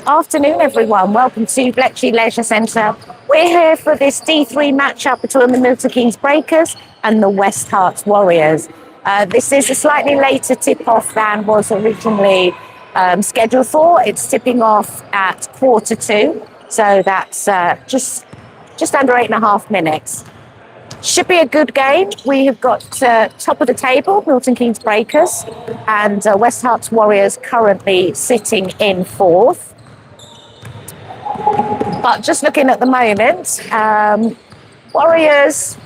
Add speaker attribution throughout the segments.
Speaker 1: afternoon, everyone. Welcome to Bletchley Leisure Centre. We're here for this D3 matchup between the Milton Keynes Breakers and the West Herts Warriors. This is a slightly later tip-off than was originally scheduled for. It's tipping off at 1:45, so that's just under 8.5 minutes. Should be a good game. We have got top of the table, Milton Keynes Breakers, and West Herts Warriors currently sitting in fourth. But just looking at the moment, Warriors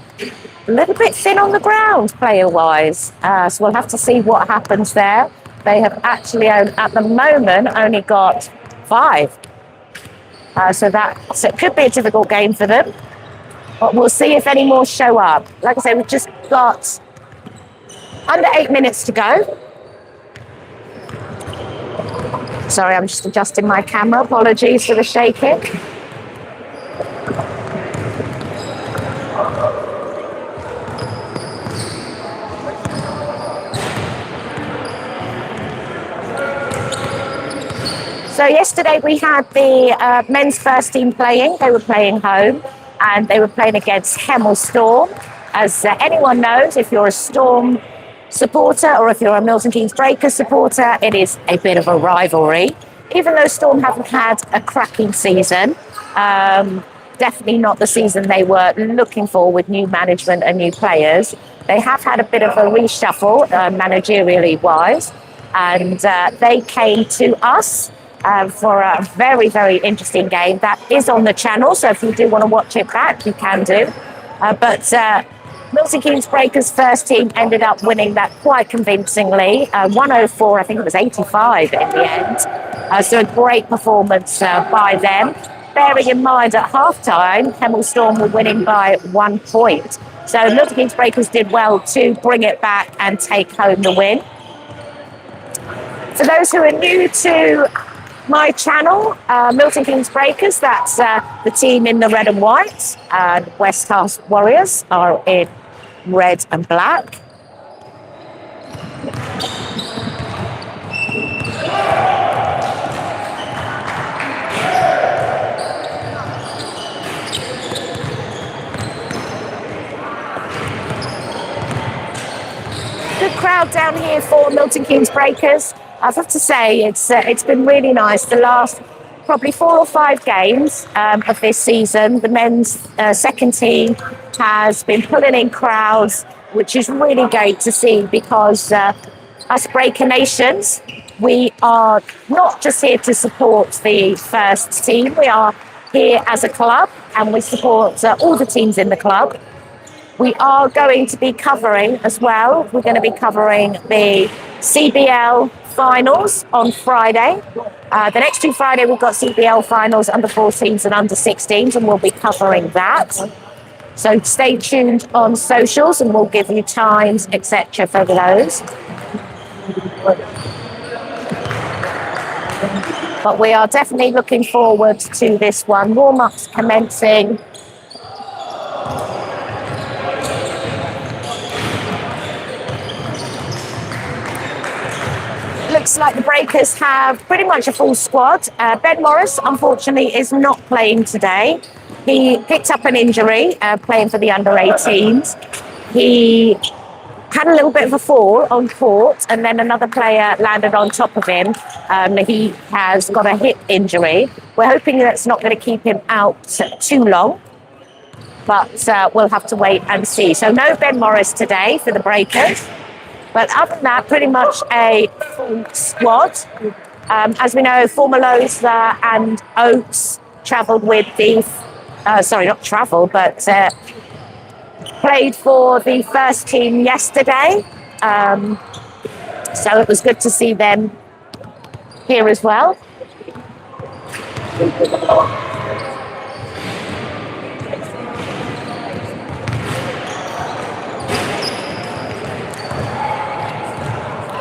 Speaker 1: a little bit thin on the ground player-wise. So we'll have to see what happens there. They have actually, at the moment, only got 5. So it could be a difficult game for them. But we'll see if any more show up. Like I say, we've just got under 8 minutes to go. Sorry, I'm just adjusting my camera. Apologies for the shaking. So yesterday we had the men's first team playing. They were playing home. And they were playing against Hemel Storm. As anyone knows, if you're a Storm supporter or if you're a Milton Keynes Breakers supporter, it is a bit of a rivalry. Even though Storm haven't had a cracking season, definitely not the season they were looking for with new management and new players. They have had a bit of a reshuffle, managerially wise, and they came to us for a very, very interesting game that is on the channel. So if you do want to watch it back, you can do. But Milton Keynes Breakers first team ended up winning that quite convincingly. 104, I think it was 85 in the end. So a great performance by them. Bearing in mind at halftime, Hemel Storm were winning by 1 point. So Milton Keynes Breakers did well to bring it back and take home the win. For those who are new to my channel, Milton Keynes Breakers, that's the team in the red and white, and West Herts Warriors are in red and black. Good crowd down here for Milton Keynes Breakers. I have to say, it's been really nice. The last probably 4 or 5 games of this season, the men's second team has been pulling in crowds, which is really great to see because us Breaker Nations, we are not just here to support the first team. We are here as a club and we support all the teams in the club. We are going to be covering as well. We're going to be covering the CBL finals on Friday. The next 2 Friday we've got CBL finals under 14s and under 16s, and we'll be covering that. So stay tuned on socials and we'll give you times, etc. for those. But we are definitely looking forward to this one. Warm-ups commencing. Looks like the Breakers have pretty much a full squad. Ben Morris, unfortunately, is not playing today. He picked up an injury playing for the under-18s. He had a little bit of a fall on court, and then another player landed on top of him. He has got a hip injury. We're hoping that's not going to keep him out too long, but we'll have to wait and see. So no Ben Morris today for the Breakers. But other than that, pretty much a full squad. As we know, Formalosa and Oates travelled with the... played for the first team yesterday. So it was good to see them here as well.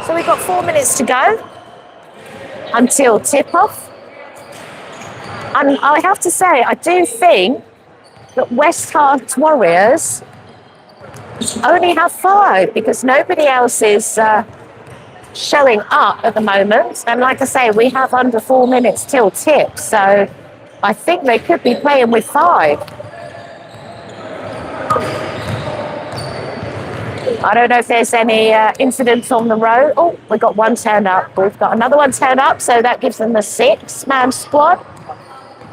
Speaker 1: So we've got 4 minutes to go until tip-off. And I have to say, I do think that West Herts Warriors only have 5 because nobody else is showing up at the moment. And like I say, we have under 4 minutes till tip. So I think they could be playing with 5. I don't know if there's any incidents on the road. Oh, we've got one turn up. We've got another one turn up. So that gives them a 6-man squad.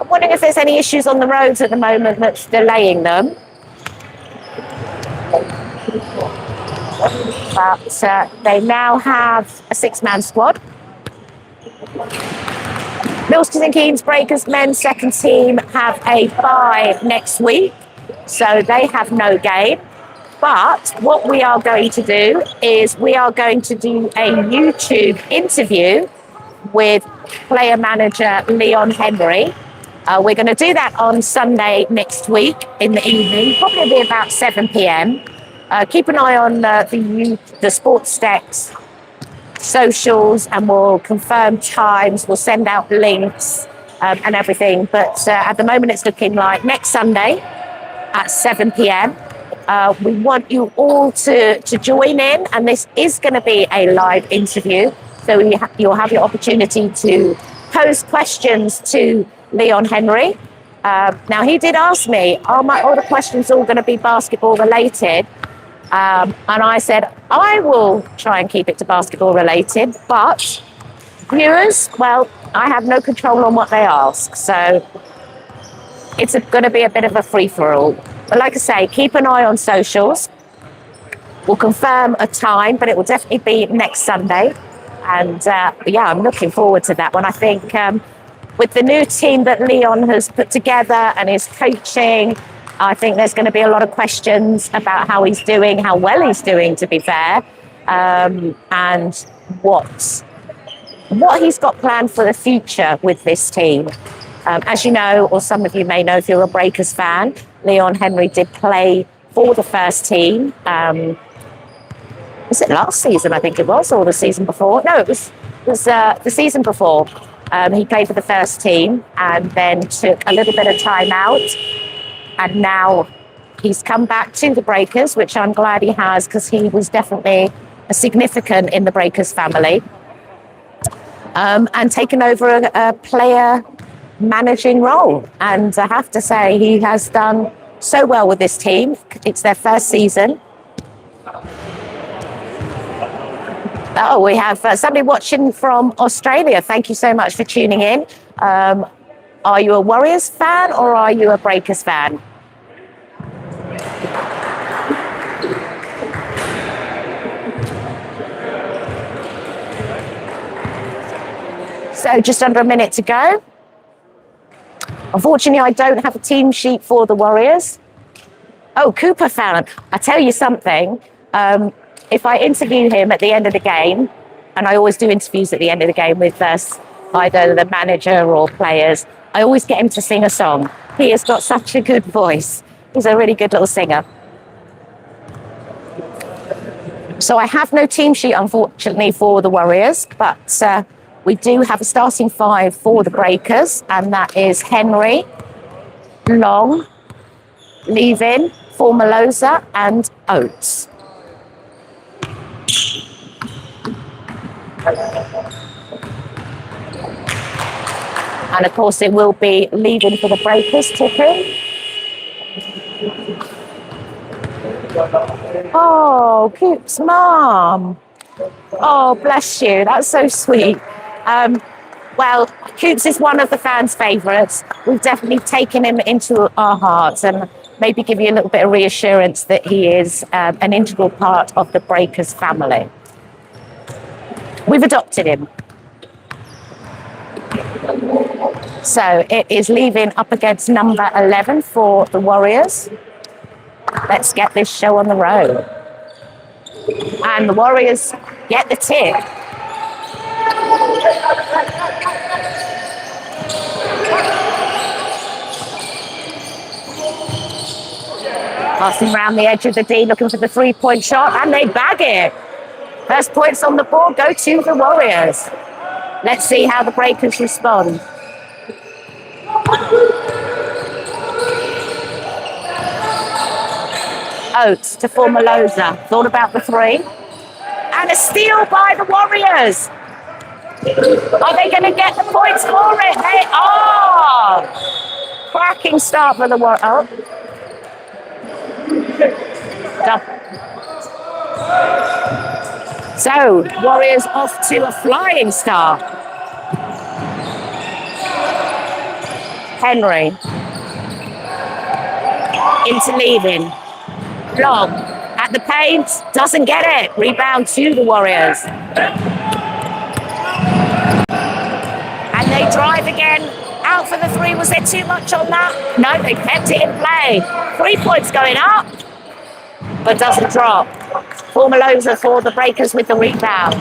Speaker 1: I'm wondering if there's any issues on the roads at the moment that's delaying them. But they now have a 6-man squad. Milton and Keynes Breakers men's second team have a bye next week, so they have no game. But what we are going to do is we are going to do a YouTube interview with player manager Leon Henry. We're going to do that on Sunday next week in the evening, probably about 7 p.m. Keep an eye on the Sports Decks socials, and we'll confirm times. We'll send out links and everything. But at the moment, it's looking like next Sunday at 7 p.m. We want you all to join in, and this is going to be a live interview. So you'll have your opportunity to pose questions to Leon Henry. Now, he did ask me, are all the questions all going to be basketball related? And I said, I will try and keep it to basketball related, but viewers, well, I have no control on what they ask. So it's going to be a bit of a free-for-all. But like I say, keep an eye on socials. We'll confirm a time, but it will definitely be next Sunday. And yeah, I'm looking forward to that one. I think with the new team that Leon has put together and his coaching, I think there's going to be a lot of questions about how he's doing, how well he's doing, to be fair, and what he's got planned for the future with this team. As you know, or some of you may know if you're a Breakers fan, Leon Henry did play for the first team. Was it last season, I think it was, or the season before? No, it was the season before. He played for the first team and then took a little bit of time out. And now he's come back to the Breakers, which I'm glad he has, because he was definitely a significant in the Breakers family. And taken over a player managing role. And I have to say, he has done so well with this team. It's their first season. Oh, we have somebody watching from Australia. Thank you so much for tuning in. Are you a Warriors fan or are you a Breakers fan? So just under a minute to go. Unfortunately, I don't have a team sheet for the Warriors. Oh, Cooper fan. I tell you something. If I interview him at the end of the game, and I always do interviews at the end of the game with either the manager or players, I always get him to sing a song. He has got such a good voice. He's a really good little singer. So I have no team sheet, unfortunately, for the Warriors, but we do have a starting 5 for the Breakers, and that is Henry, Long, Levin, Formaloza, and Oates. And of course, it will be Levin for the Breakers tipping. Oh, Coop's mum. Oh, bless you. That's so sweet. Well, Coops is one of the fans' favourites. We've definitely taken him into our hearts and maybe give you a little bit of reassurance that he is an integral part of the Breakers family. We've adopted him. So it is Levin up against number 11 for the Warriors. Let's get this show on the road. And the Warriors get the tip. Passing around the edge of the D, looking for the three-point shot, and they bag it. First points on the board go to the Warriors. Let's see how the Breakers respond. Oates to Formaloza. Thought about the three. And a steal by the Warriors. Are they going to get the points for it? They are. Cracking start for the Warriors. Oh. So, Warriors off to a flying start. Henry. Interleaving. Long. At the paint. Doesn't get it. Rebound to the Warriors. And they drive again. Out for the three. Was there too much on that? No, they kept it in play. 3 points going up. But doesn't drop. Formalosa for the Breakers with the rebound.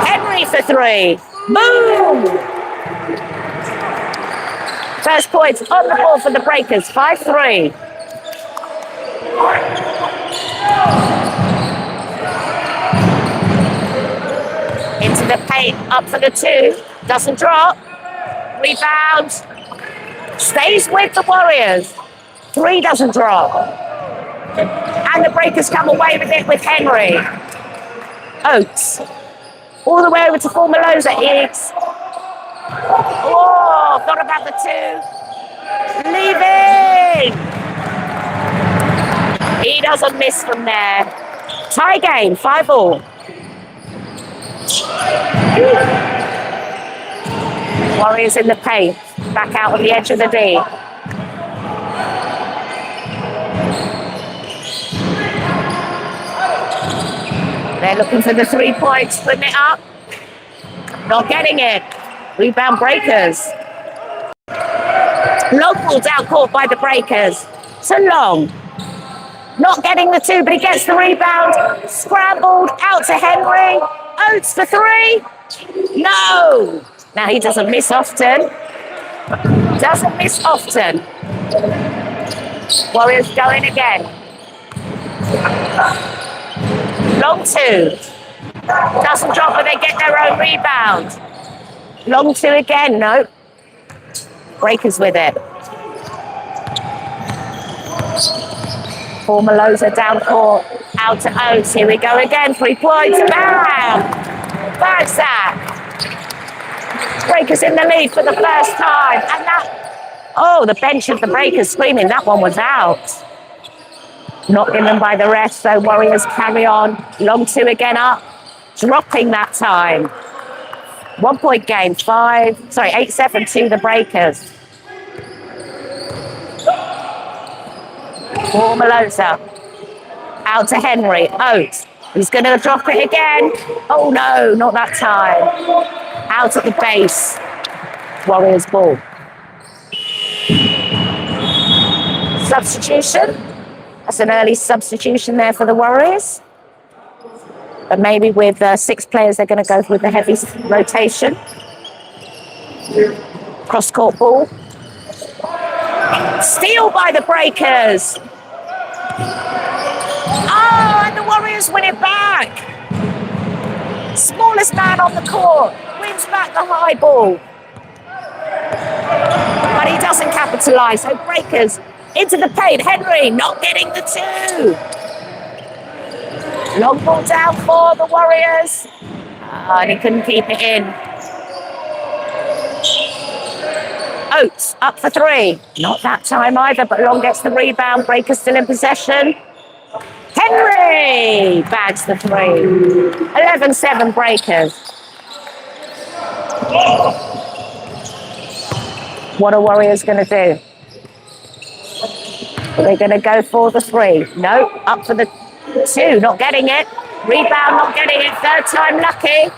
Speaker 1: Henry for three. Boom! First points on the ball for the Breakers. 5-3. Into the paint. Up for the two. Doesn't drop. Rebound. Stays with the Warriors. Three doesn't drop. And the Breakers come away with it with Henry. Oates. All the way over to Formalosa. Higgs. Oh, thought about the two. Leaving. He doesn't miss from there. Tie game, 5-all. Warriors in the paint. Back out on the edge of the D. They're looking for the 3 points, putting it up. Not getting it. Rebound Breakers. Long ball down court by the Breakers. So Long. Not getting the two, but he gets the rebound. Scrambled out to Henry. Oates for three. No. Now he doesn't miss often. Doesn't miss often. Warriors going again. Long two. Doesn't drop, but they get their own rebound. Long two again, no. Breakers with it. Formalosa down court, out to Oates. Here we go again, 3 points. Bam! Bad sack. Breakers in the lead for the first time. And that, oh, the bench of the Breakers screaming that one was out. Not given by the rest, so Warriors carry on. Long two again up. Dropping that time. 1 point game, 8-7 to the Breakers. Formalosa. Out to Henry. Oates. He's going to drop it again. Oh no, not that time. Out at the base. Warriors ball. Substitution. That's an early substitution there for the Warriors. But maybe with 6 players, they're going to go with the heavy rotation. Cross-court ball. Steal by the Breakers. Oh, and the Warriors win it back. Smallest man on the court wins back the high ball. But he doesn't capitalise. So Breakers into the paint. Henry not getting the two. Long ball down for the Warriors. And he couldn't keep it in. Oates up for three. Not that time either, but Long gets the rebound. Breakers still in possession. Henry bags the three. 11-7 Breakers. What are Warriors going to do? Are they going to go for the three? No, up for the two, not getting it. Rebound, not getting it. Third time lucky.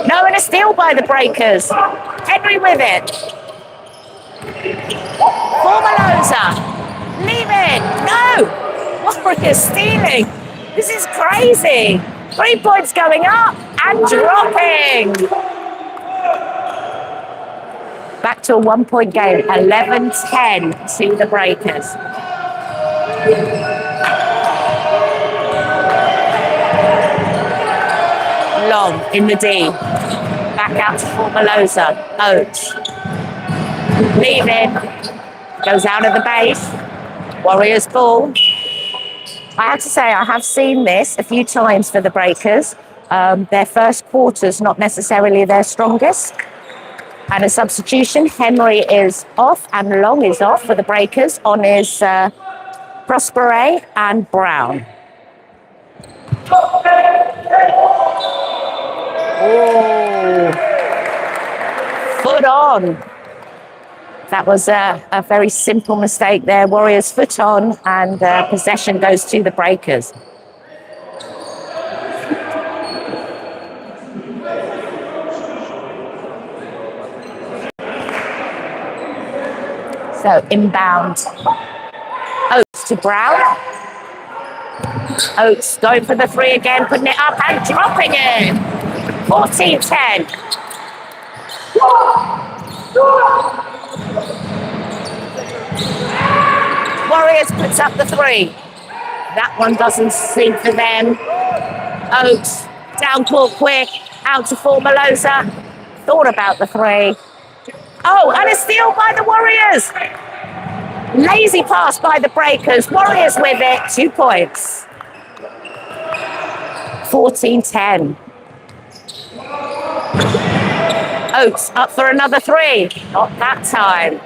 Speaker 1: No, and a steal by the Breakers. Henry with it. Formalosa. Leaving. No. Warriors stealing. This is crazy. 3 points going up and dropping. Back to a 1 point game. 11-10 to the Breakers. Long in the D. Back out to Formalosa. Oates. Leaving. Goes out of the base. Warriors ball. I have to say, I have seen this a few times for the Breakers. Their first quarter's not necessarily their strongest. And a substitution, Henry is off and Long is off for the Breakers. On is Prospere and Brown. Oh, foot on. That was a very simple mistake there. Warriors foot on and possession goes to the Breakers. So inbound. Oates to Brown. Oates going for the three again, putting it up and dropping it. 14-10. Warriors puts up the three. That one doesn't sink for them. Oates down court quick, out to Formalosa. Thought about the three. Oh, and a steal by the Warriors. Lazy pass by the Breakers. Warriors with it. 2 points. 14-10. Oates up for another three. Not that time.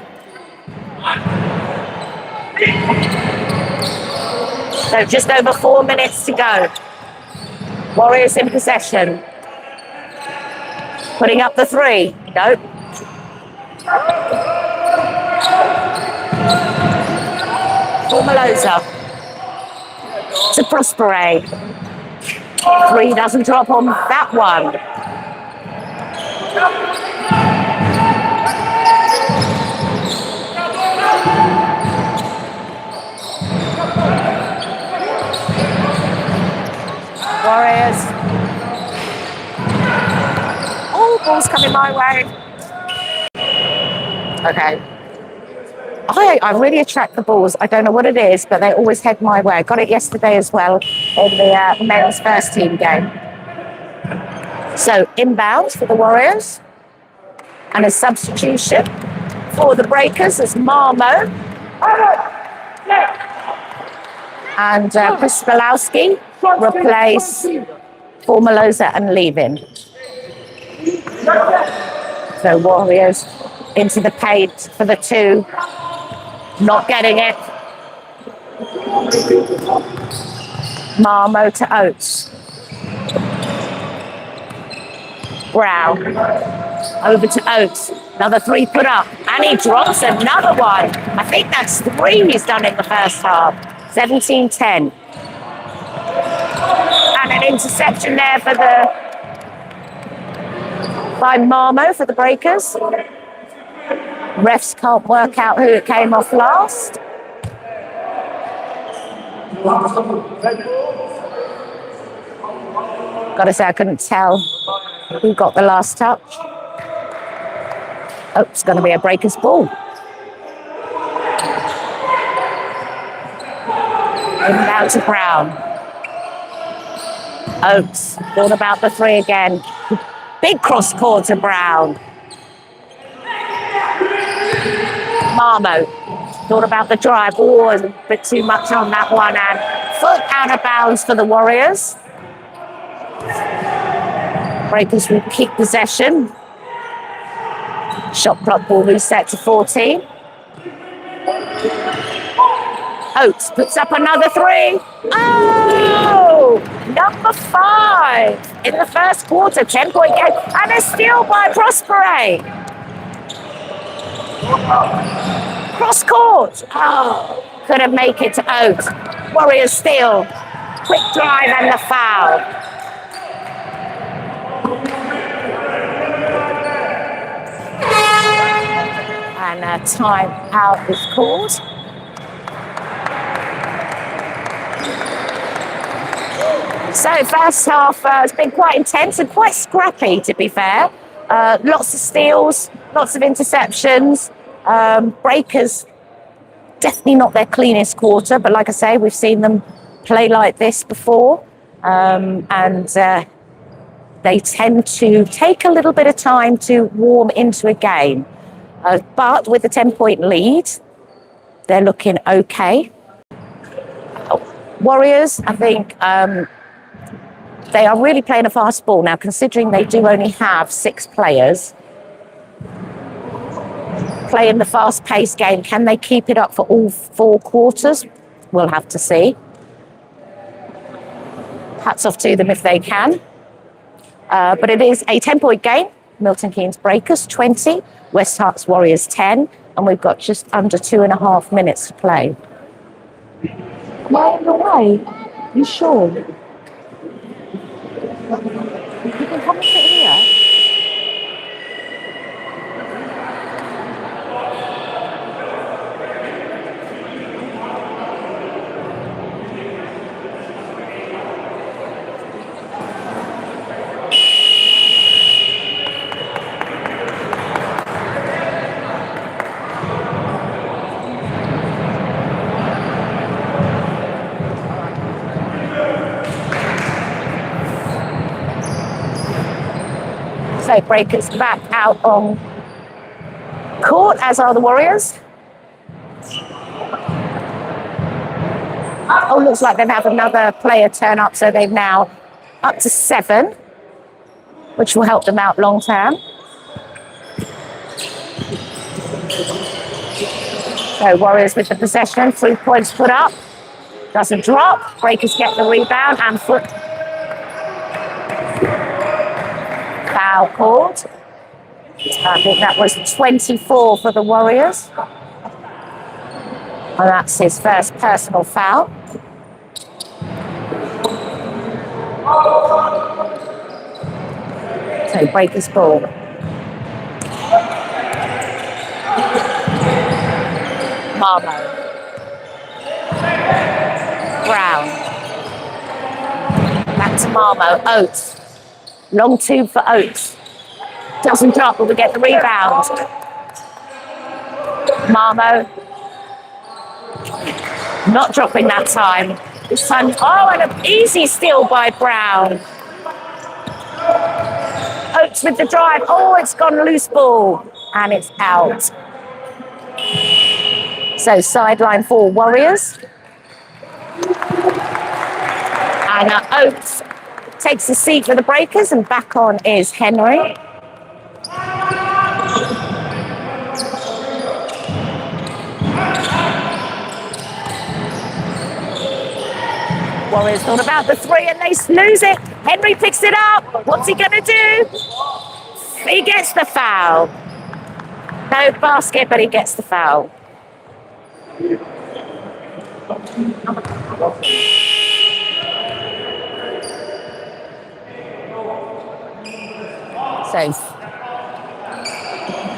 Speaker 1: So just over 4 minutes to go. Warriors in possession. Putting up the three. Nope. Formalosa to Prospere. Three doesn't drop on that one. Warriors. Oh, ball's coming my way. Okay. I really attract the balls. I don't know what it is, but they always head my way. I got it yesterday as well in the men's first team game. So inbound for the Warriors. And a substitution for the Breakers is Marmo. And Prispalowski replace Formalosa and Levin. So Warriors into the paint for the two. Not getting it. Marmo to Oates. Brown. Over to Oates. Another three put up. And he drops another one. I think that's 3 he's done in the first half. 17-10. And an interception there for by Marmo for the Breakers. Refs can't work out who it came off last. Gotta say, I couldn't tell who got the last touch. Oh, it's going to be a Breakers ball. Inbound to Brown. Oates, thought about the three again. Big cross court to Brown. Marmo, thought about the drive. Oh, a bit too much on that one. And foot out of bounds for the Warriors. Breakers will keep possession. Shot clock ball reset to 14. Oates puts up another three. Oh, number 5 in the first quarter, 10-point game. And a steal by Prospere. Cross court. Oh, couldn't make it to Oates. Warriors steal. Quick drive and the foul. And a time out is called. So first half has been quite intense and quite scrappy, to be fair. Lots of steals, lots of interceptions. Breakers, definitely not their cleanest quarter, but like I say, we've seen them play like this before. And they tend to take a little bit of time to warm into a game. But with a 10-point lead, they're looking okay. Oh, Warriors, I think they are really playing a fast ball now, considering they do only have 6 players playing the fast-paced game. Can they keep it up for all 4 quarters? We'll have to see. Hats off to them if they can. But it is a 10-point game. Milton Keynes Breakers 20, West Herts Warriors 10, and we've got just under 2.5 minutes to play. Why away? You sure? You can come and sit here. So Breakers back out on court, as are the Warriors. Oh, looks like they've had another player turn up, so they've now up to 7, which will help them out long term. So Warriors with the possession, 3 points put up. Doesn't drop. Breakers get the rebound and foot. Foul called. I think that was 24 for the Warriors. And that's his first personal foul. So Breakers ball. Marmo. Brown. Back to Marmo. Oates. Long 2 for Oates. Doesn't drop, but we get the rebound. Marmo. Not dropping that time. This time, oh, and an easy steal by Brown. Oates with the drive. Oh, it's gone loose ball. And it's out. So sideline for Warriors. And Oates takes a seat for the Breakers, and back on is Henry. Warriors thought about the 3 and they lose it. Henry picks it up. What's he going to do? He gets the foul. No basket, but he gets the foul. So,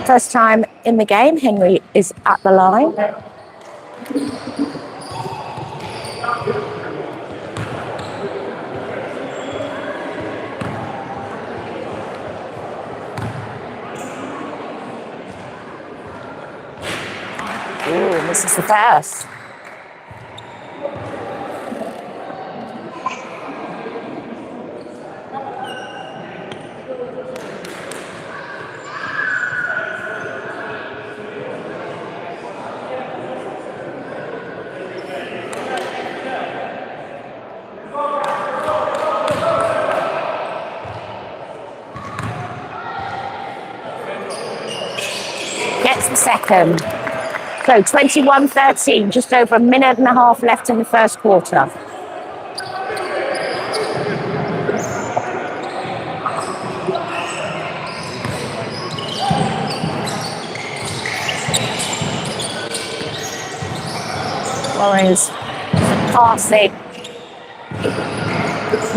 Speaker 1: first time in the game, Henry is at the line. Ooh, this is the pass. Gets the second. So 21-13, just over 1.5 minutes left in the first quarter. Warriors passing.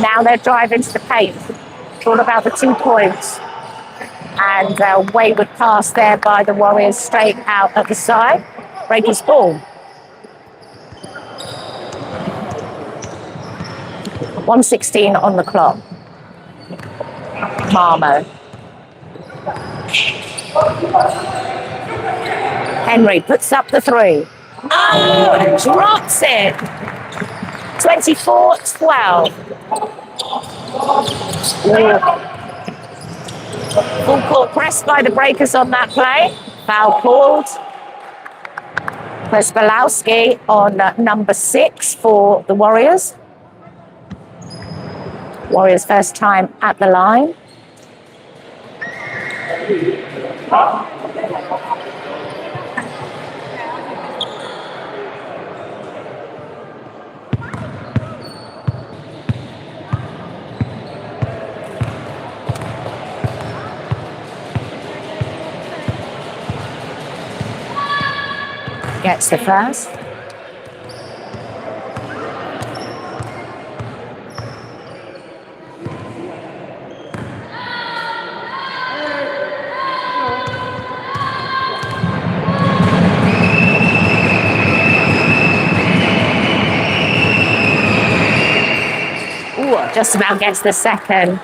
Speaker 1: Now they're driving to the paint. It's all about the 2 points. And a wayward pass there by the Warriors straight out at the side. Breakers ball. 1:16 on the clock. Marmo. Henry puts up the 3. Oh, and drops it. 24-12. Full court press by the Breakers on that play. Foul called. Kozlowski on number 6 for the Warriors. Warriors' first time at the line. Gets the first. Ooh, just about gets the second.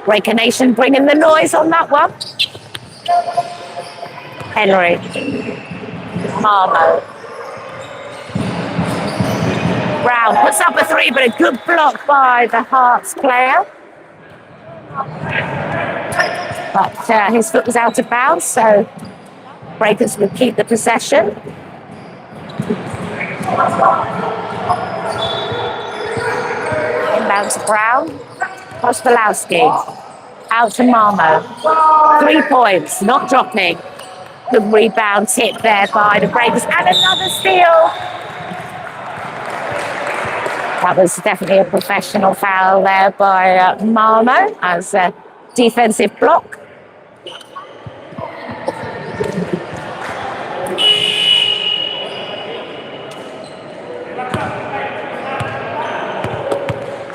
Speaker 1: Breaker Nation bringing the noise on that one. Henry. Marmo. Brown puts up a 3, but a good block by the Herts player. But his foot was out of bounds, so Breakers will keep the possession. Inbound to Brown. Kozlowski. Out to Marmo. 3 points, not dropping. Good rebound tip there by the Breakers. And another steal. That was definitely a professional foul there by Marmo as a defensive block.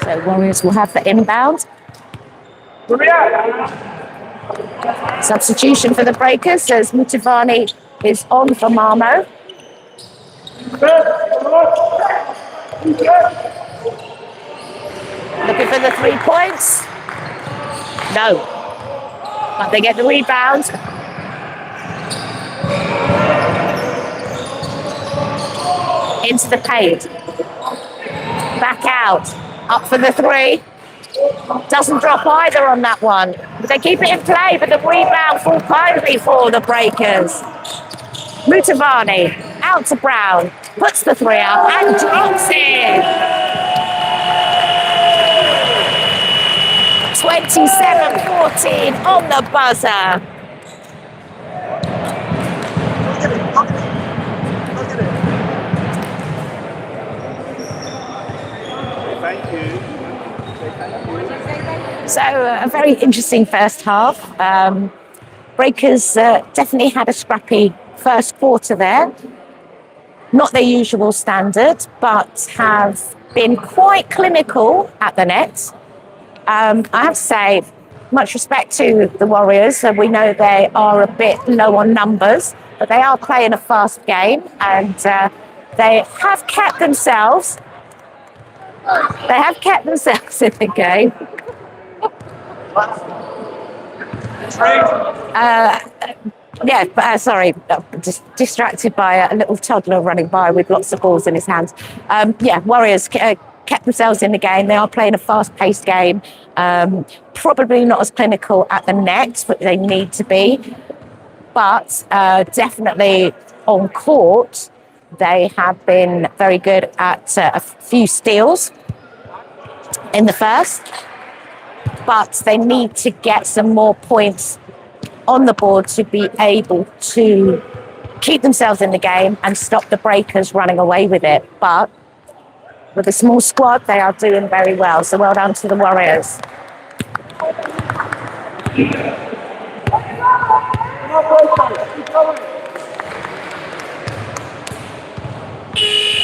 Speaker 1: So Warriors will have the inbound. Substitution for the Breakers as Mutavani is on for Marmo. Looking for the 3 points. No. But they get the rebound. Into the paint. Back out. Up for the 3. Doesn't drop either on that one. But they keep it in play, but the rebound falls kindly for the Breakers. Mutavani out to Brown. Puts the 3 up and drops it. 27-14 on the buzzer.
Speaker 2: Thank you.
Speaker 1: So a very interesting first half. Breakers definitely had a scrappy first quarter there. Not their usual standard, but have been quite clinical at the net. I have to say, much respect to the Warriors. We know they are a bit low on numbers, but they are playing a fast game, and they have kept themselves. They have kept themselves in the game. Sorry, just distracted by a little toddler running by with lots of balls in his hands. Warriors kept themselves in the game. They are playing a fast-paced game. Probably not as clinical at the net, but they need to be. But definitely on court, they have been very good at a few steals in the first. But they need to get some more points on the board to be able to keep themselves in the game and stop the Breakers running away with it. But with a small squad, they are doing very well. So well done to the Warriors.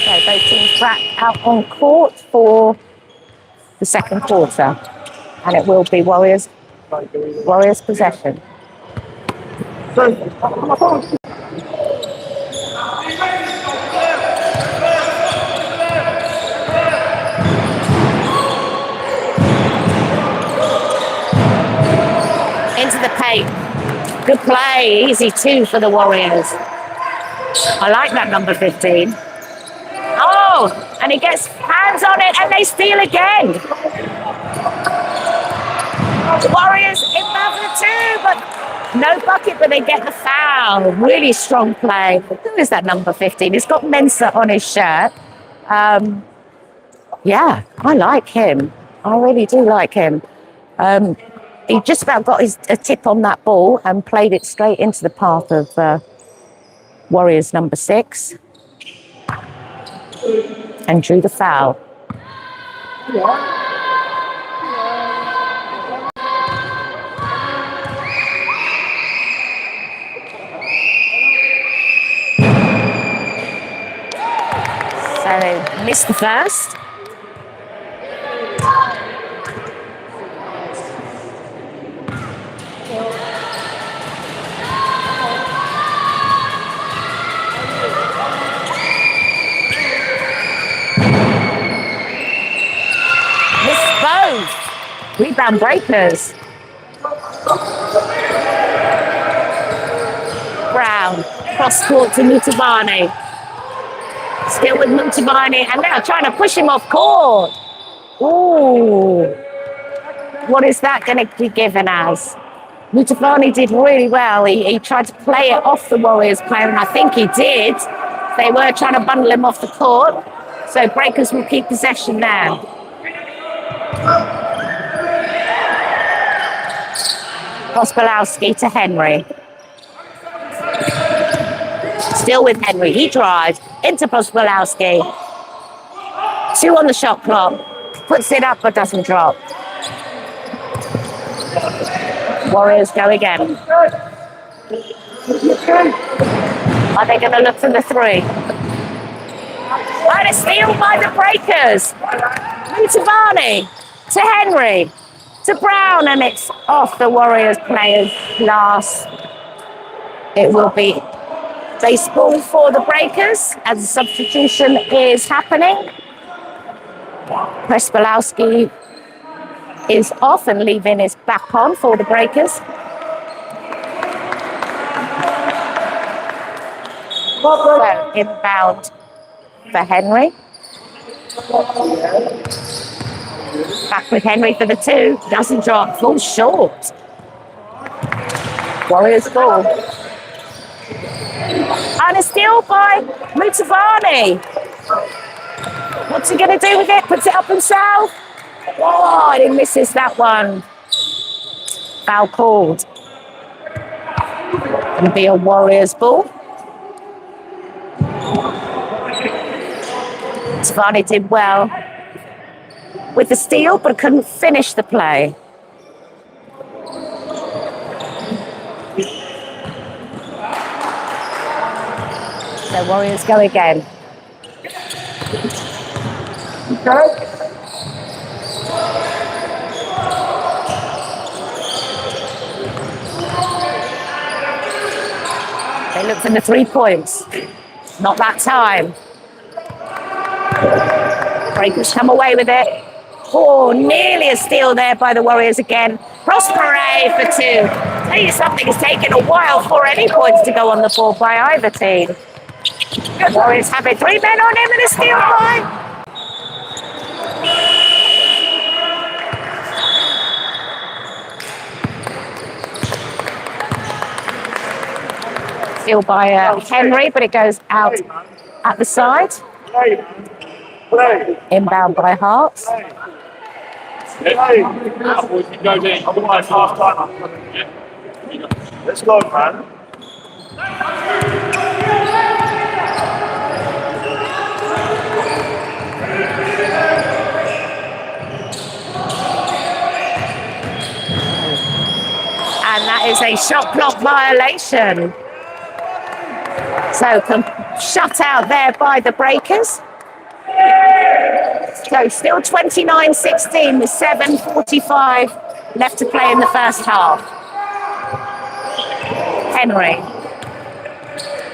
Speaker 1: So both teams back out on court for the second quarter. And it will be Warriors possession. Into the paint. Good play. Easy 2 for the Warriors. I like that number 15. Oh, and he gets hands on it and they steal again. Warriors in for 2, but No bucket, but they get the foul. Really strong play. Who is that number 15? He's got Mensa on his shirt. Yeah, I like him. I really do like him. He just about got a tip on that ball and played it straight into the path of Warriors number 6 and drew the foul. So they missed the first. Missed both. Rebound breakers. Brown, cross court to Mutabani. Still with Mutabani, and now trying to push him off court. Ooh. What is that going to be given as? Mutabani did really well. He tried to play it off the Warriors player, and I think he did. They were trying to bundle him off the court. So Breakers will keep possession now. Pospolowski to Henry. Still with Henry. He drives into Pospolowski. 2 on the shot clock. Puts it up but doesn't drop. Warriors go again. Are they going to look for the 3? And a steal by the Breakers. Mutabani to Henry to Brown, and it's off the Warriors player's glass. It will be baseball for the Breakers as a substitution is happening. Pospolowski is off and leaving his back on for the Breakers. So inbound for Henry. Back with Henry for the 2. Doesn't drop. Falls short. Warriors ball. And a steal by Mutabani. What's he going to do with it? Puts it up himself. Oh, he misses that one. Foul called. Going to be a Warriors ball. Mutabani did well with the steal, but couldn't finish the play. So Warriors go again. They look for the 3 points. Not that time. Breakers come away with it. Oh, nearly a steal there by the Warriors again. Prospere for 2. Tell you something, it's taken a while for any points to go on the board by either team. The Warriors have it. 3 men on him and a steal by. Steal by Henry, but it goes out at the side. Inbound by Herts.
Speaker 2: Let's go, man.
Speaker 1: And that is a shot clock violation. So shut out there by the Breakers. So still 29-16 with 7:45 left to play in the first half. Henry.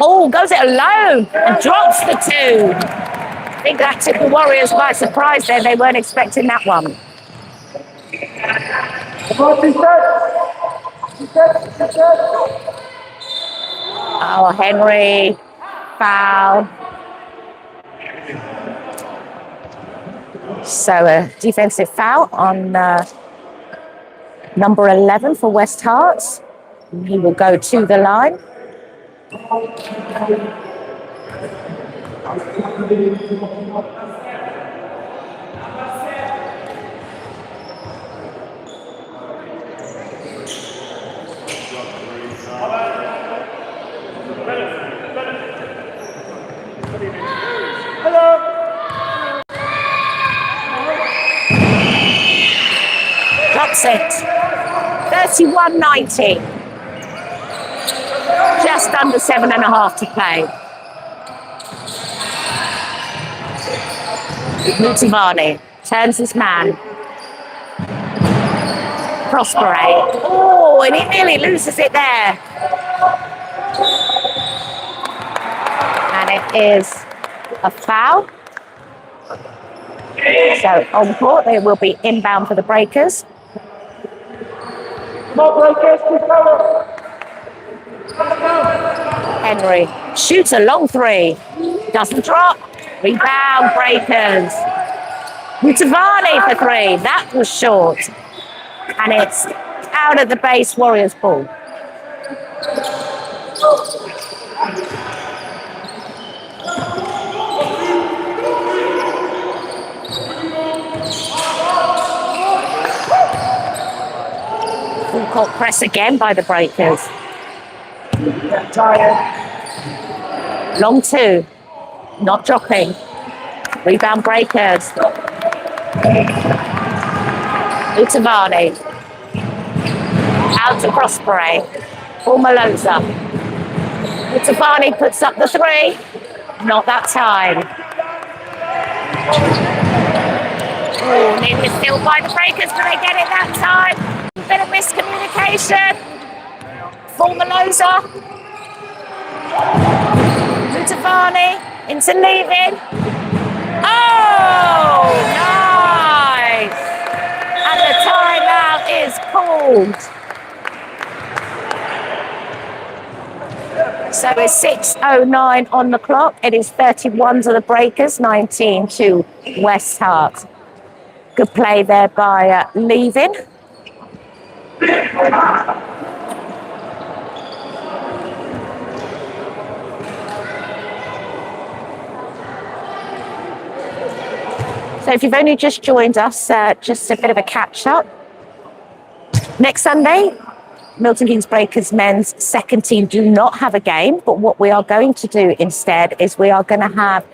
Speaker 1: Oh, goes it alone and drops the 2. I think that took the Warriors by surprise there. They weren't expecting that one. Oh, Henry. Foul. So a defensive foul on number 11 for West Herts. He will go to the line. Drops it. 31-90. Just under 7.5 to play. Mutivani turns his man. Prospere. Oh, and he nearly loses it there. And it is a foul. So on court, they will be inbound for the Breakers. Henry shoots a long three. Doesn't drop. Rebound, Breakers. Mutivani for three. That was short. And it's out of the base, Warriors ball. Full court press again by the Breakers. Long two. Not dropping. Rebound, Breakers. Mutivani. Out to Prospere. Formaloza. Mutivani puts up the three. Not that time. Oh, nearly still by the Breakers. Do they get it that time? Bit of miscommunication. Formaloza. Mutivani into leaving. Oh, nice. And the timeout is called. So it's 6:09 on the clock. It is 31 to the Breakers, 19 to West Herts. Good play there by Leaving. So if you've only just joined us, just a bit of a catch-up. Next Sunday, Milton Keynes Breakers men's second team do not have a game, but what we are going to do instead is we are going to have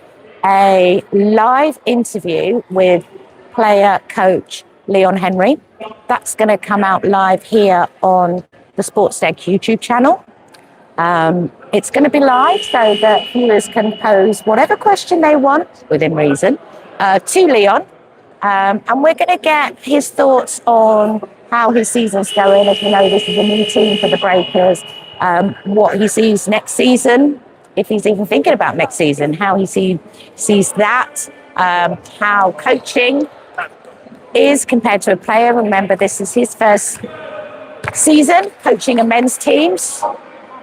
Speaker 1: a live interview with player coach Leon Henry. That's going to come out live here on the Sports Deck YouTube channel. It's going to be live so that viewers can pose whatever question they want, within reason, to Leon. And we're going to get his thoughts on how his season's going. As you know, this is a new team for the Breakers. What he sees next season, if he's even thinking about next season, how he sees that, how coaching is compared to a player. Remember, this is his first season coaching a men's teams.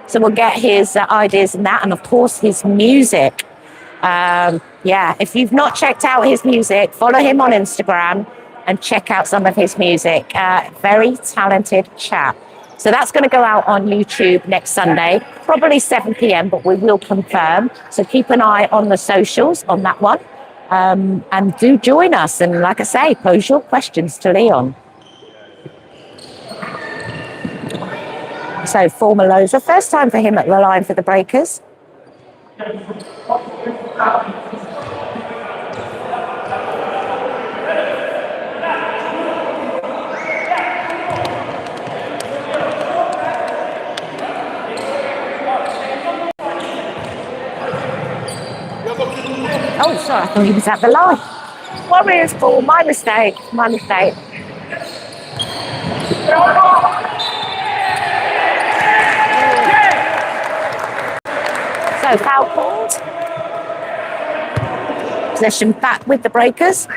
Speaker 1: So we'll get his ideas in that, and of course his music. If you've not checked out his music, follow him on Instagram and check out some of his music. Very talented chap. So that's going to go out on YouTube next Sunday, probably 7 p.m, but we will confirm. So keep an eye on the socials on that one. And do join us. And like I say, pose your questions to Leon. So Formaloza, first time for him at the line for the Breakers. Oh, sorry, I thought he was at the line. Warriors ball, my mistake. So foul called. Possession back with the Breakers.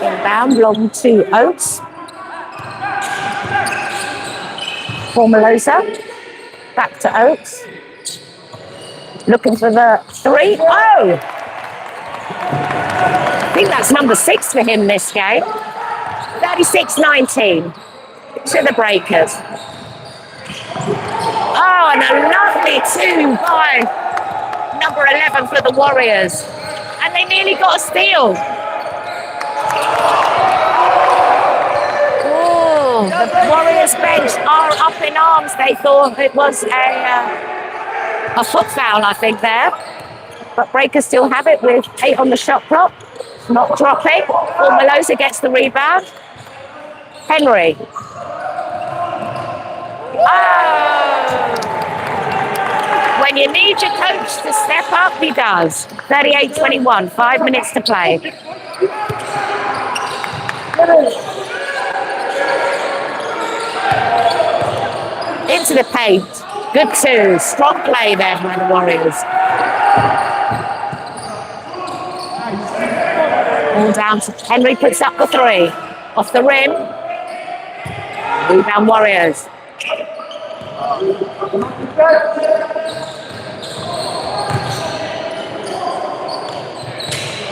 Speaker 1: Inbound, long to Oates. Formaloza. Back to Oates. Looking for the three. Oh! I think that's number 6 for him this game. 36-19 to the Breakers. Oh, and a lovely 2 by number 11 for the Warriors. And they nearly got a steal. Oh, the Warriors bench are up in arms. They thought it was a foot foul, I think, there. But Breakers still have it with 8 on the shot clock. Not dropping. Formalosa gets the rebound. Henry. Oh! When you need your coach to step up, he does. 38-21, 5 minutes to play. Into the paint. Good 2. Strong play there by the Warriors. All down to Henry, puts up the 3. Off the rim. Rebound Warriors.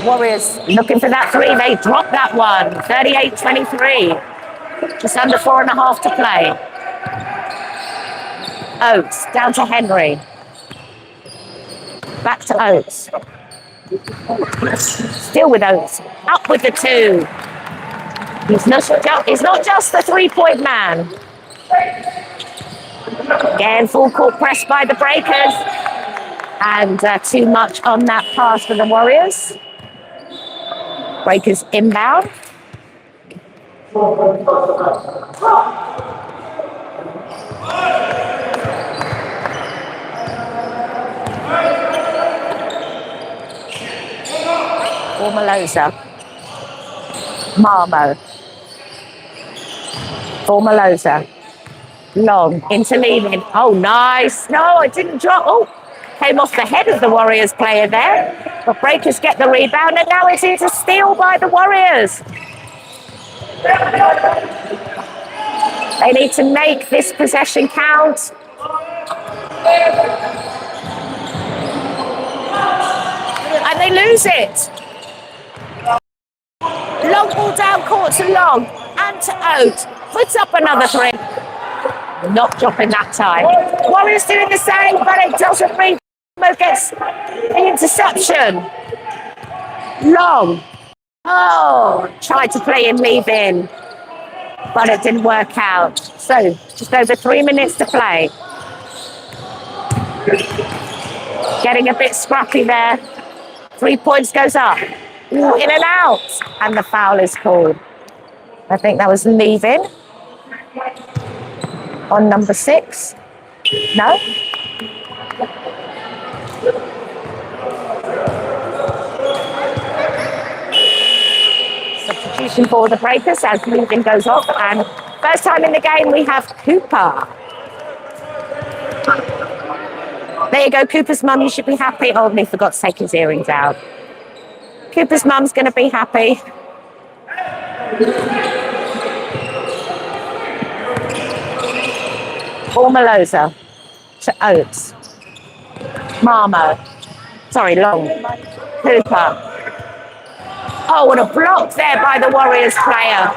Speaker 1: Warriors looking for that 3. They drop that one. 38-23. Just under 4.5 to play. Oates down to Henry. Back to Oates. Still with Oates. Up with the 2. He's not just the 3-point man. Again, full court press by the Breakers. And too much on that pass for the Warriors. Breakers inbound. Formalosa. Marmo. Formalosa. Long into leaving. Oh, nice. No, it didn't drop. Oh, came off the head of the Warriors player there. But Breakers get the rebound, and now it is a steal by the Warriors. They need to make this possession count. And they lose it. Long ball down court to Long and to Oates. Puts up another 3. Not dropping that time. Warriors doing the same, but it doesn't reach. Gets the interception. Long. Oh, tried to play him leave in, but it didn't work out. So just over 3 minutes to play. Getting a bit scrappy there. 3 points goes up. Ooh, in and out. And the foul is called. I think that was leaving on number 6. No? Substitution for the Breakers as leaving goes off. And first time in the game we have Cooper. There you go, Cooper's mum, you should be happy. Oh, he forgot to take his earrings out. Cooper's mum's going to be happy. Formalosa to Oates. Marmo. Sorry, Long. Cooper. Oh, what a block there by the Warriors player.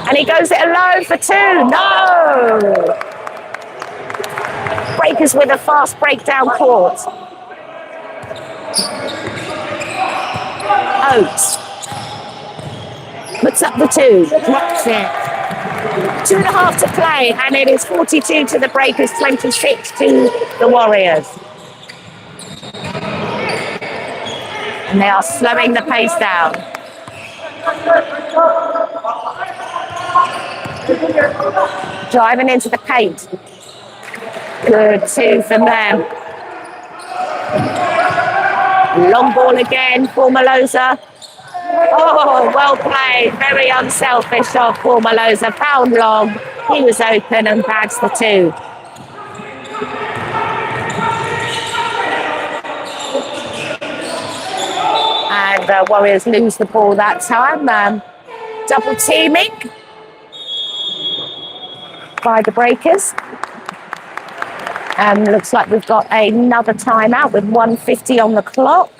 Speaker 1: And he goes it alone for 2. No! Breakers with a fast breakdown court. Oates. Puts up the 2. Drops it. 2.5 to play, and it is 42 to the Breakers, 26 to the Warriors. And they are slowing the pace down. Driving into the paint. Good 2 from them. Long ball again, Formalosa. Oh, well played. Very unselfish of Formalosa. Found Long. He was open and bags the 2. And the Warriors lose the ball that time. Double teaming by the Breakers. And looks like we've got another timeout with 1:50 on the clock.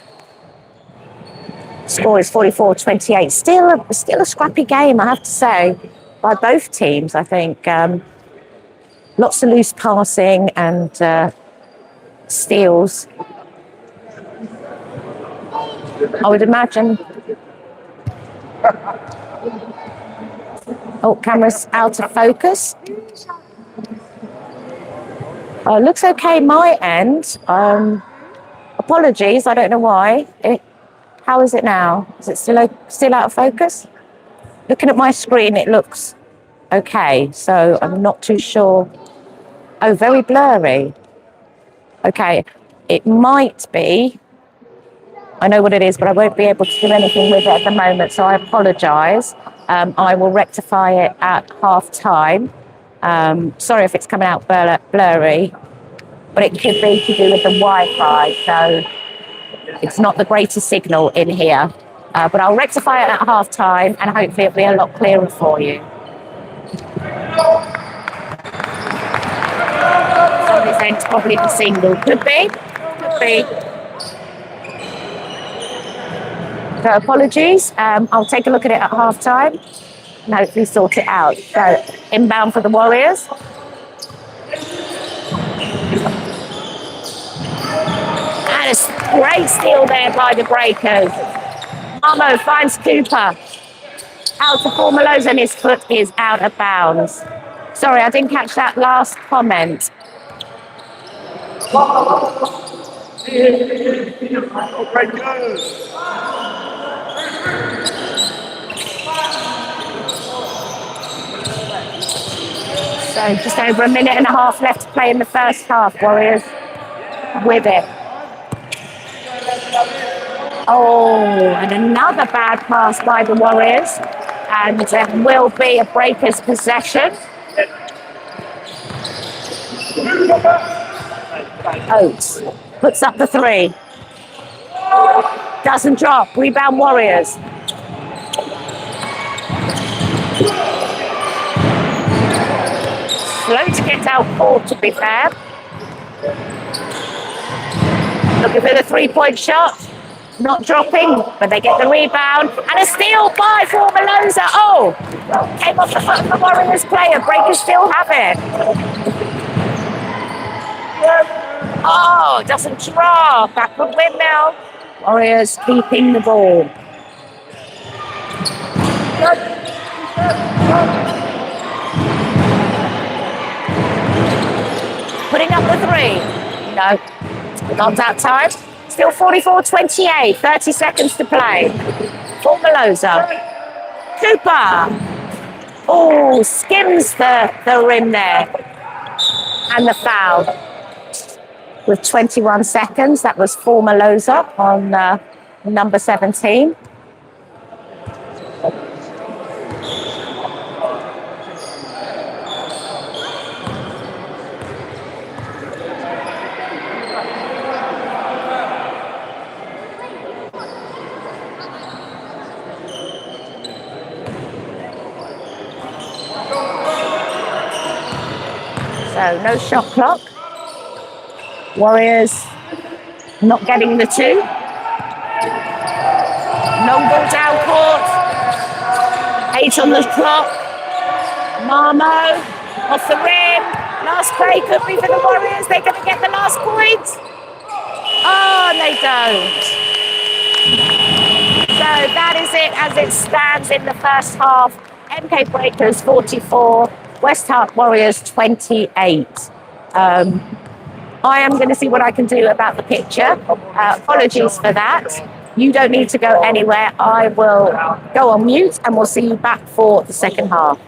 Speaker 1: Score is 44-28. Still a scrappy game, I have to say, by both teams. I think lots of loose passing and steals. I would imagine. Oh, camera's out of focus. Looks okay my end. Apologies, I don't know why. How is it now? Is it still out of focus? Looking at my screen, it looks okay, so I'm not too sure. Oh, very blurry. Okay, it might be. I know what it is, but I won't be able to do anything with it at the moment, so I apologise. I will rectify it at half time. Sorry if it's coming out blurry, but it could be to do with the Wi-Fi, so it's not the greatest signal in here. But I'll rectify it at half time, and hopefully it'll be a lot clearer for you. Somebody's saying it's probably the single. Could be. Could be. So apologies. I'll take a look at it at half time and hopefully sort it out. So inbound for the Warriors. And a great steal there by the Breakers. Marmo finds Cooper. Out to Formaloza and his foot is out of bounds. Sorry, I didn't catch that last comment. So just over a minute and a half left to play in the first half. Warriors with it. Oh, and another bad pass by the Warriors. And it will be a Breakers possession. Oates puts up the three. Doesn't drop. Rebound Warriors. Slow to get out court, to be fair. Looking for the three-point shot. Not dropping, but they get the rebound. And a steal by Formaloza. Oh, came off the foot of the Warriors player. Breakers still have it. Oh, doesn't draw. Backward windmill. Warriors keeping the ball. Putting up the three. No, not that time. Still 44-28. 30 seconds to play. Formaloza. Cooper. Oh, skims the rim there. And the foul. With 21 seconds, that was Formaloza on number 17. So no shot clock. Warriors not getting the two. Long ball down court. 8 on the clock. Marmo off the rim. Last play could be for the Warriors. They're going to get the last point. Oh, and they don't. So that is it as it stands in the first half. MK Breakers 44, West Hart Warriors 28. I am going to see what I can do about the picture. Apologies for that. You don't need to go anywhere. I will go on mute and we'll see you back for the second half.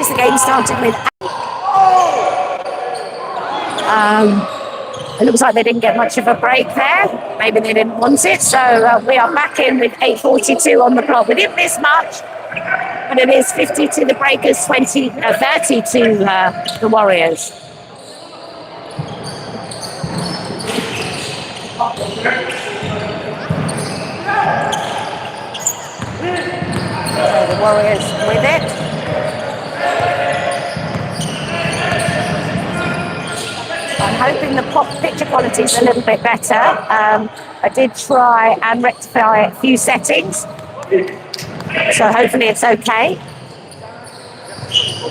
Speaker 1: Warriors. The game started with. It looks like they didn't get much of a break there. Maybe they didn't want it. So we are back in with 8:42 on the clock. We didn't miss much, but it is 50 to the Breakers, 30 to the Warriors. So the Warriors with it. I'm hoping the picture quality is a little bit better. I did try and rectify a few settings, so hopefully it's okay.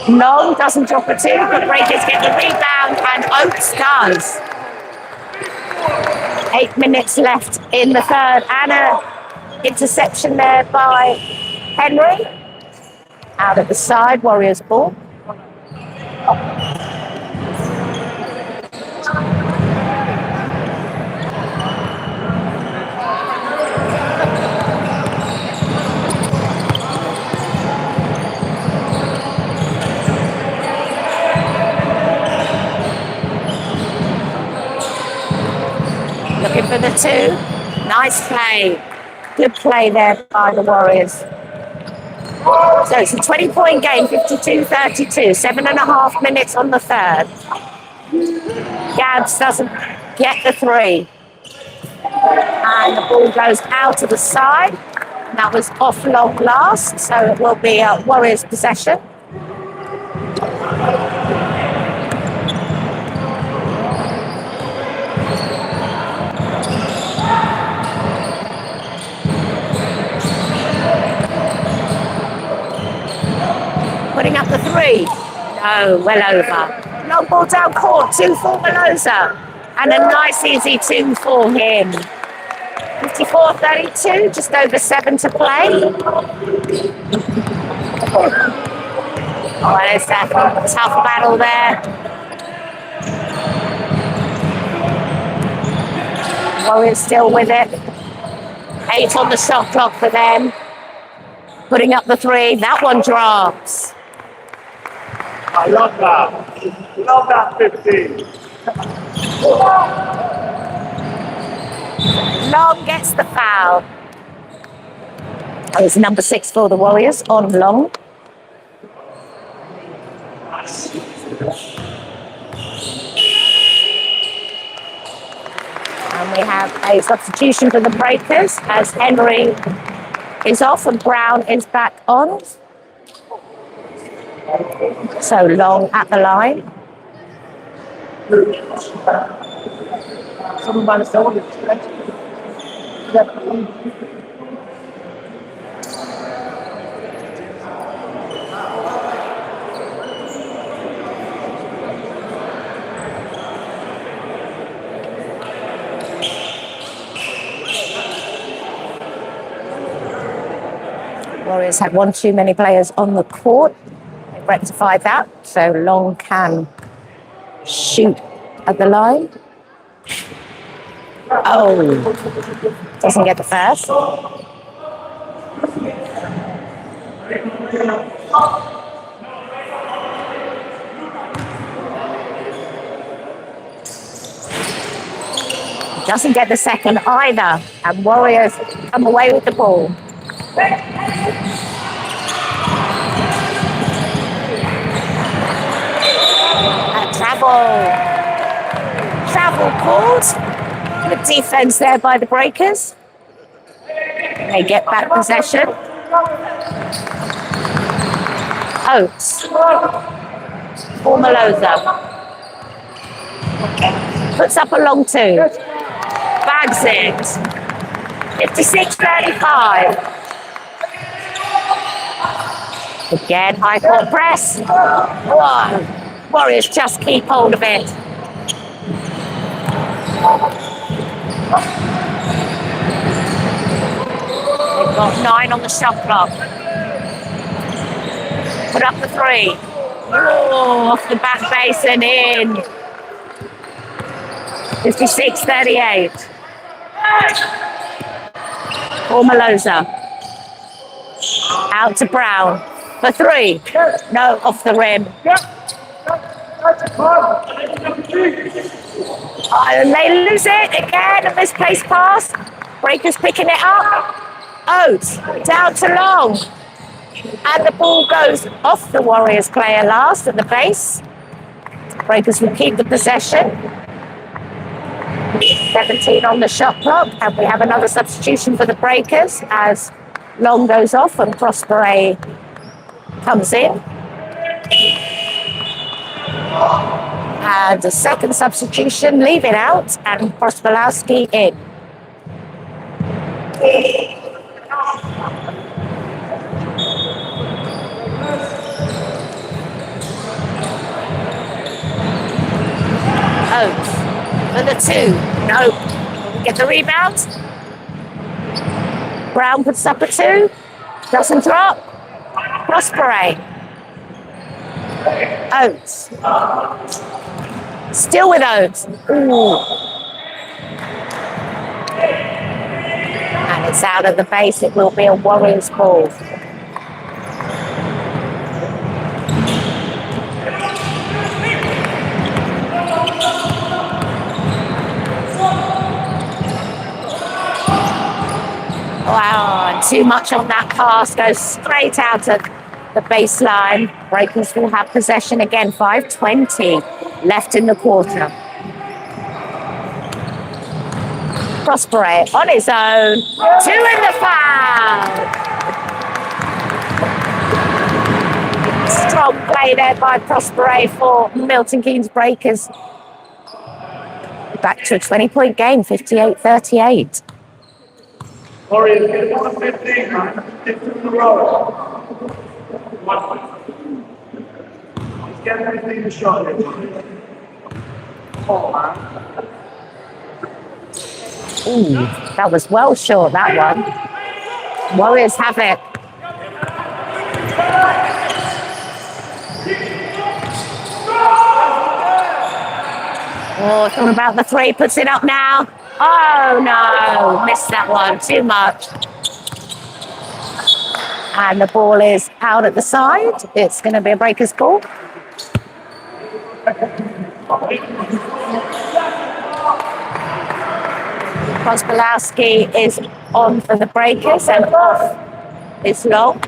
Speaker 1: Long doesn't drop a two, but Breakers get the rebound, and Oates does. 8 minutes left in the third, and an interception there by Henry. Out at the side, Warriors ball. Looking for the two. Nice play. Good play there by the Warriors. So it's a 20-point game, 52-32. 7.5 minutes on the third. Gads doesn't get the three. And the ball goes out to the side. That was off long last, so it will be a Warriors possession. Putting up the three. No, well over. Long ball down court, 2 for Melosa. And a nice easy 2 for him. 54-32, just over 7 to play. Oh, there's that tough battle there. Warriors still with it. 8 on the shot clock for them. Putting up the three. That one drops.
Speaker 2: I love that. Love that 15.
Speaker 1: Long gets the foul. Oh, it's number 6 for the Warriors on Long. And we have a substitution for the Breakers as Henry is off and Brown is back on. So Long at the line. Warriors had one too many players on the court. They rectified that, so Long can shoot at the line. Oh, doesn't get the first. Doesn't get the second either, and Warriors come away with the ball. Travel called. Good defense there by the Breakers. They get back possession. Oates. For Melosa. Puts up a long 2. Bags it. 56-35. Again, high court press. Whoa. Warriors just keep hold of it. They've got 9 on the shot clock. Put up the 3. Oh, off the back base and in. 56-38. For Melosa. Out to Brown. For three. No, off the rim. And they lose it again. A misplaced pass. Breakers picking it up. Oates down to Long. And the ball goes off the Warriors player last at the base. Breakers will keep the possession. 17 on the shot clock. And we have another substitution for the Breakers as Long goes off and Prospere comes in. And a second substitution, leave it out, and Prospelowski in. Oates for the two. No. Get the rebound. Brown puts up a two. Doesn't drop. Prospere. Oates. Still with Oates. Ooh. And it's out of the base. It will be a Warriors ball. Wow, and too much on that pass. Goes straight out of the baseline. Breakers will have possession again. 5:20 left in the quarter. Prospere on his own. Two in the foul. Strong play there by Prospere for Milton Keynes Breakers. Back to a 20-point game, 58-38.
Speaker 2: Warriors get 115, man. 15 in a row. Just get everything to shot here. Oh, man.
Speaker 1: Ooh, that was well short, that one. Warriors have it. Oh, thought about the three, puts it up now. Oh no, missed that one, too much. And the ball is out at the side. It's going to be a Breakers ball. Prospelowski is on for the Breakers and off is Long.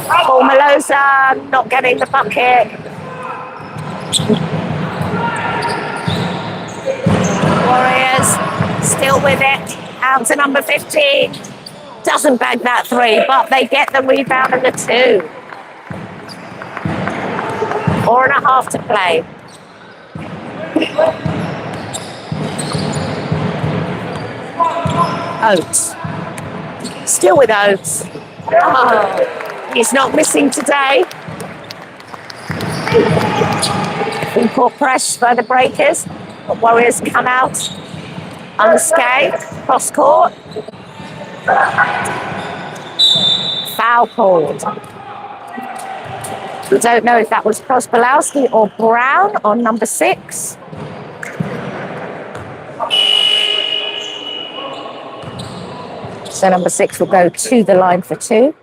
Speaker 1: Formalosa not getting the bucket. Warriors still with it. Out to number 15. Doesn't bag that three, but they get the rebound and the two. 4.5 to play. Oates. Still with Oates. Oh, he's not missing today. Full court press by the Breakers. The Warriors come out unscathed. Cross court. Foul called. We don't know if that was Prospelowski or Brown on number 6. So number 6 will go to the line for 2.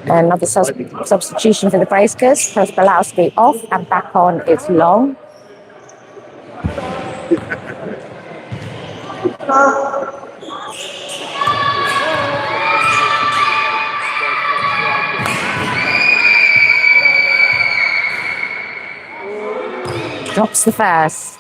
Speaker 1: Another substitution for the Breakers. Prospelowski off and back on is Long. Drops the first.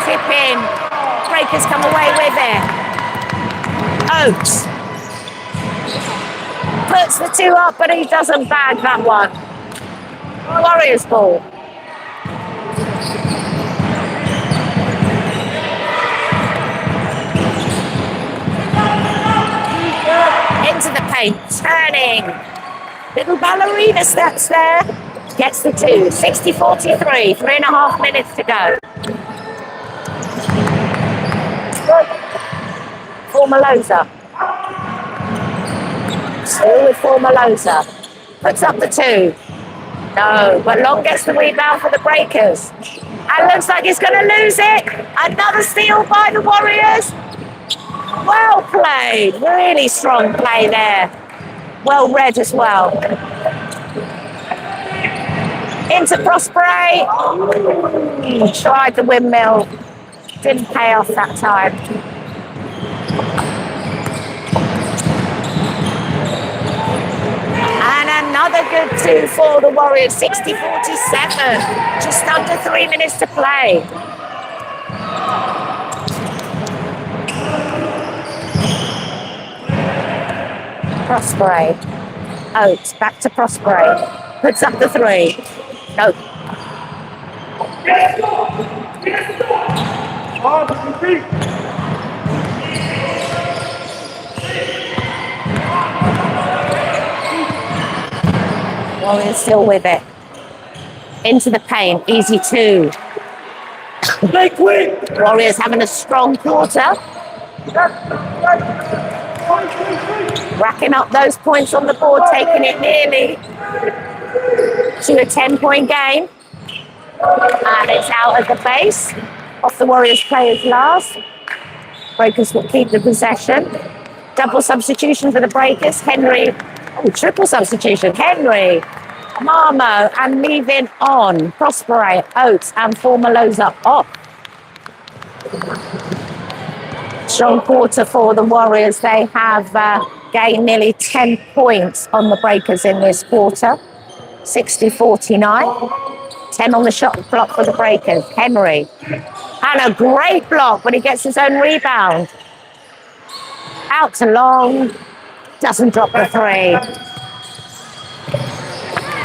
Speaker 1: Tip in. Breakers come away with it. Oates puts the 2 up, but he doesn't bag that one. Warriors ball. Into the paint, turning. Little ballerina steps there. Gets the 2. 60-43. 3.5 minutes to go. Formalosa. Still with Formalosa. Puts up the 2. No, but Long gets the rebound for the Breakers. And looks like he's going to lose it. Another steal by the Warriors. Well played. Really strong play there. Well read as well. Into Prospere. Tried the windmill. Didn't pay off that time. And another good 2 for the Warriors. 60-47. Just under 3 minutes to play. Prospere. Oates back to Prospere. Puts up the 3. No. Warriors still with it. Into the paint. Easy 2. Warriors having a strong quarter. Racking up those points on the board, taking it nearly to a 10-point game. And it's out at the base. Off the Warriors players last. Breakers will keep the possession. Double substitution for the Breakers. Henry. Oh, triple substitution. Henry, Marmo, and leaving on. Prospere, Oates, and Formalosa off. Strong quarter for the Warriors. They have gained nearly 10 points on the Breakers in this quarter. 60-49. 10 on the shot clock for the Breakers. Henry. And a great block when he gets his own rebound. Out to Long. Doesn't drop the 3.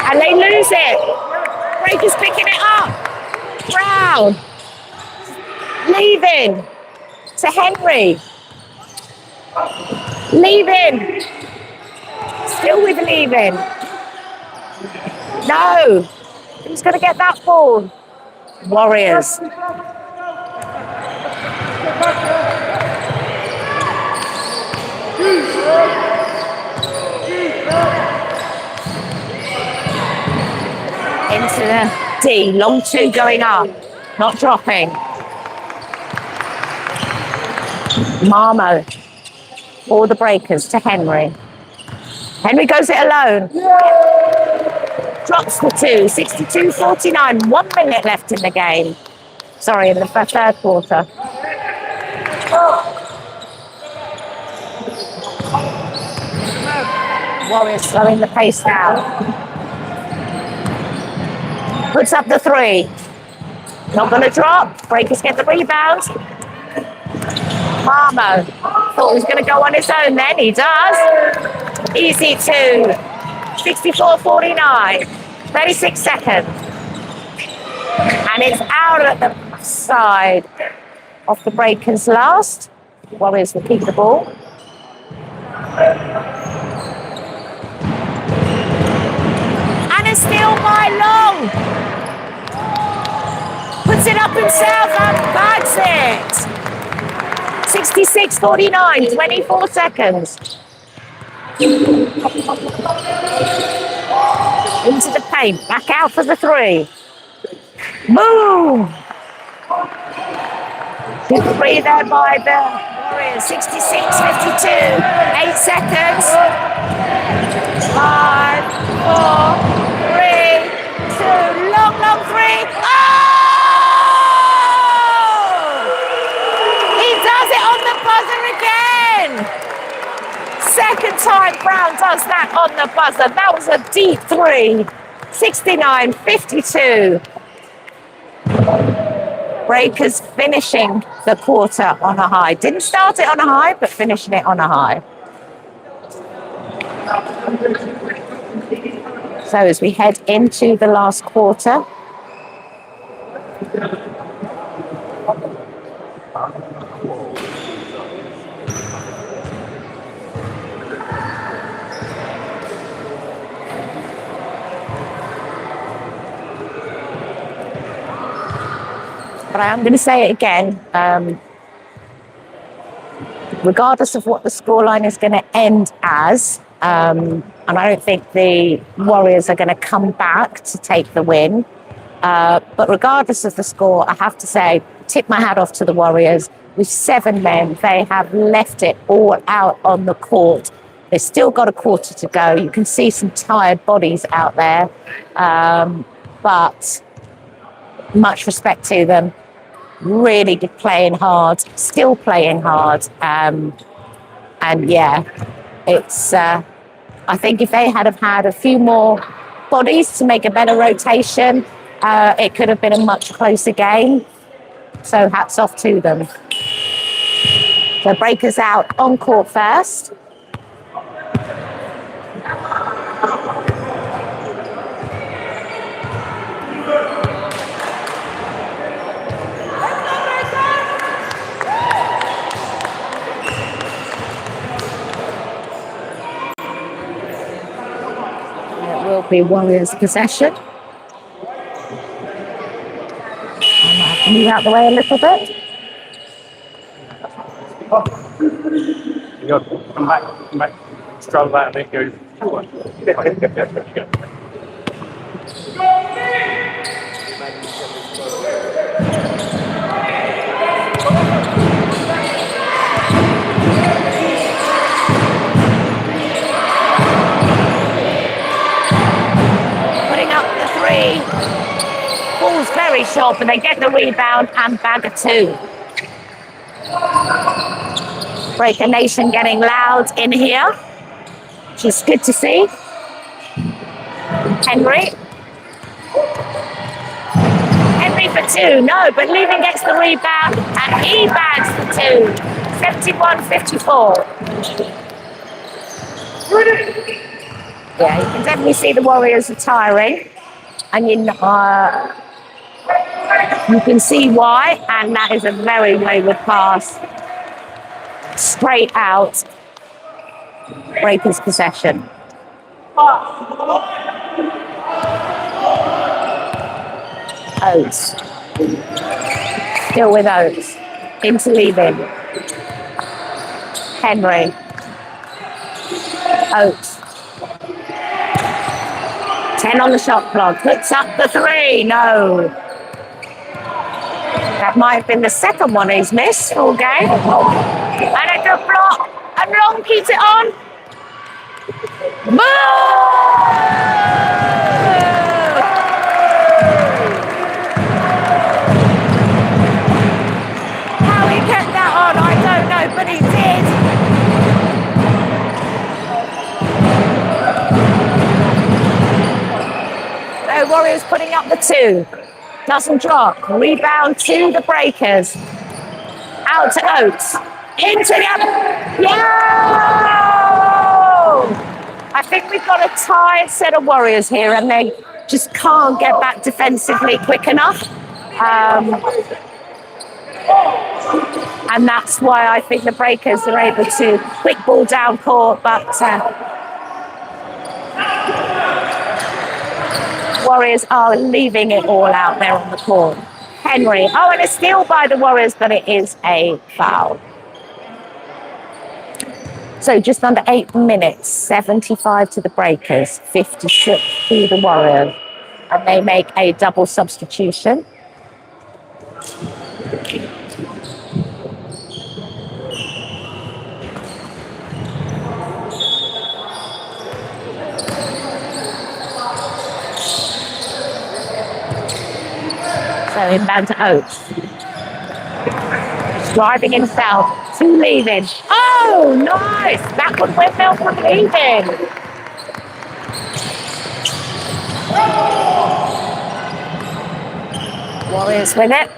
Speaker 1: And they lose it. Breakers picking it up. Brown. Leaving. To Henry. Leaving. Still with leaving. No. Who's going to get that ball? Warriors. Into the D. Long 2 going up. Not dropping. Marmo for the Breakers to Henry. Henry goes it alone. Drops the 2. 62-49. 1 minute left in the game. Sorry, in the third quarter. Warriors slowing the pace down. Puts up the 3. Not going to drop. Breakers get the rebound. Marmo thought he was going to go on his own then. He does. Easy 2. 64-49. 36 seconds. And it's out at the side of the Breakers last. Warriors will keep the ball. And a steal by Long. Puts it up himself and bags it. 66-49, 24 seconds. Into the paint, back out for the 3. Boom! Good 3 there by the Warriors. 66-52, 8 seconds. 5, 4, 3, 2, long 3. Oh! Again. Second time Brown does that on the buzzer. That was a deep 3. 69-52. Breakers finishing the quarter on a high. Didn't start it on a high, but finishing it on a high. So as we head into the last quarter, but I'm going to say it again. Regardless of what the scoreline is going to end as, And I don't think the Warriors are going to come back to take the win. But regardless of the score, I have to say, tip my hat off to the Warriors. With 7 men, they have left it all out on the court. They've still got a quarter to go. You can see some tired bodies out there. But much respect to them. Really playing hard, still playing hard. And yeah, it's... I think if they had have had a few more bodies to make a better rotation, it could have been a much closer game. So hats off to them. So breakers out on court first. It will be Warriors possession. I might have to move out the way a little bit.
Speaker 2: You go, come back, stroll out and then go.
Speaker 1: Putting up the 3. Ball's very short, but they get the rebound and bag a 2. Breaker Nation getting loud in here, which is good to see. Henry for 2, no, but Levin gets the rebound and he bags the 2. 71-54. Yeah, you can definitely see the Warriors are tiring, and you can see why, and that is a very wayward pass. Straight out. Breakers possession. Oates. Still with Oates. Into Levin. Henry. Oates. 10 on the shot clock. Puts up the 3. No. That might have been the second one he's missed all game. And a good block. And Long keeps it on. Boom! How he kept that on, I don't know, but he did. So Warriors putting up the 2. Doesn't drop. Rebound to the Breakers. Out to Oates. Into the other. Yeah! I think we've got a tired set of Warriors here, and they just can't get back defensively quick enough. And that's why I think the Breakers are able to quick ball down court, but Warriors are leaving it all out there on the court. Henry. Oh, and a steal by the Warriors, but it is a foul. So just under 8 minutes, 75 to the Breakers, 56 to the Warriors. And they make a double substitution. So inbound to Oates. Driving himself to Levin. Oh, nice! Backward windmill from Levin. Warriors win it.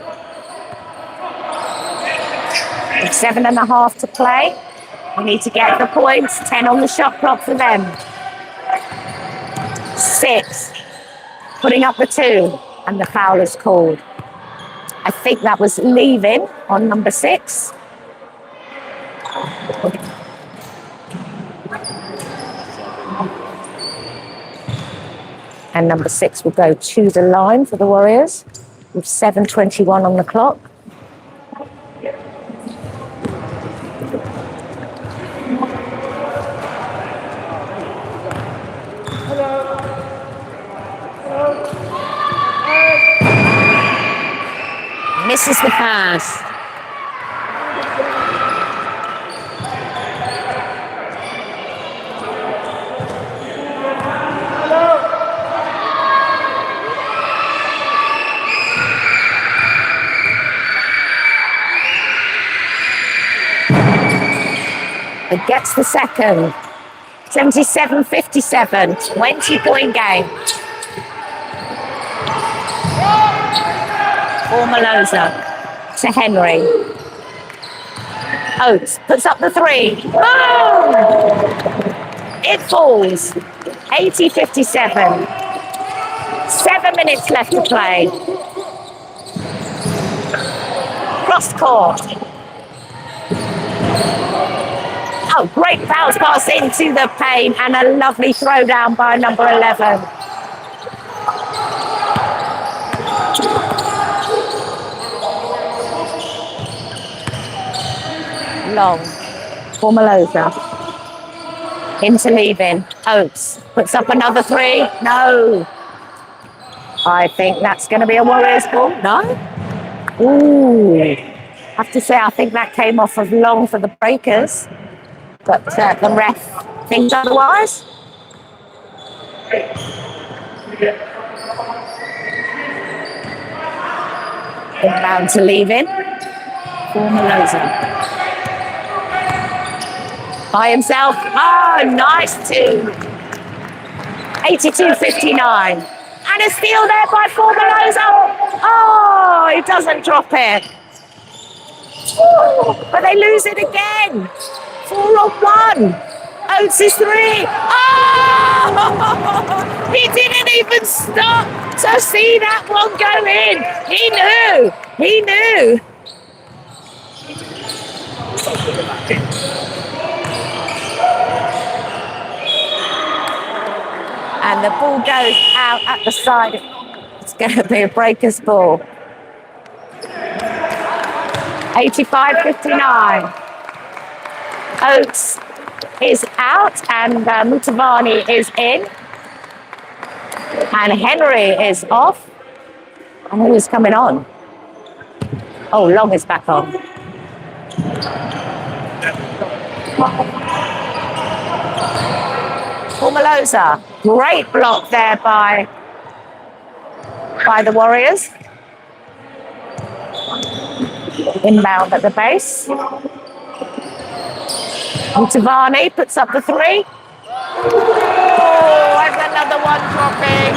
Speaker 1: With 7.5 to play. We need to get the points. 10 on the shot clock for them. 6. Putting up the 2. And the foul is called. I think that was Levin on number 6. And number 6 will go to the line for the Warriors with 7:21 on the clock. Misses the pass. It gets the second. 77-57, 20-point game. Formaloza to Henry. Oates puts up the three. Boom! It falls. 80-57. 7 minutes left to play. Cross court. Oh, great bounce pass into the paint and a lovely throwdown by number 11. Long. Formaloza. Into leaving. Oates puts up another three. No. I think that's going to be a Warriors ball. No? Ooh. I have to say, I think that came off of long for the Breakers. But the ref thinks otherwise. Inbound to leaving. Formaloza. By himself. Oh, nice two. 82-59. And a steal there by Formaloza. Oh, he doesn't drop it. Ooh, but they lose it again. 4-on-1. Oates is three. Oh! He didn't even stop to see that one go in. He knew. He knew. And the ball goes out at the side. It's going to be a Breakers ball. 85-59. Oates is out and Mutavani is in. And Henry is off. And who is coming on? Oh, Long is back on. Formaloza. Great block there by the Warriors. Inbound at the base. Mutavani puts up the three. Oh, and another one dropping.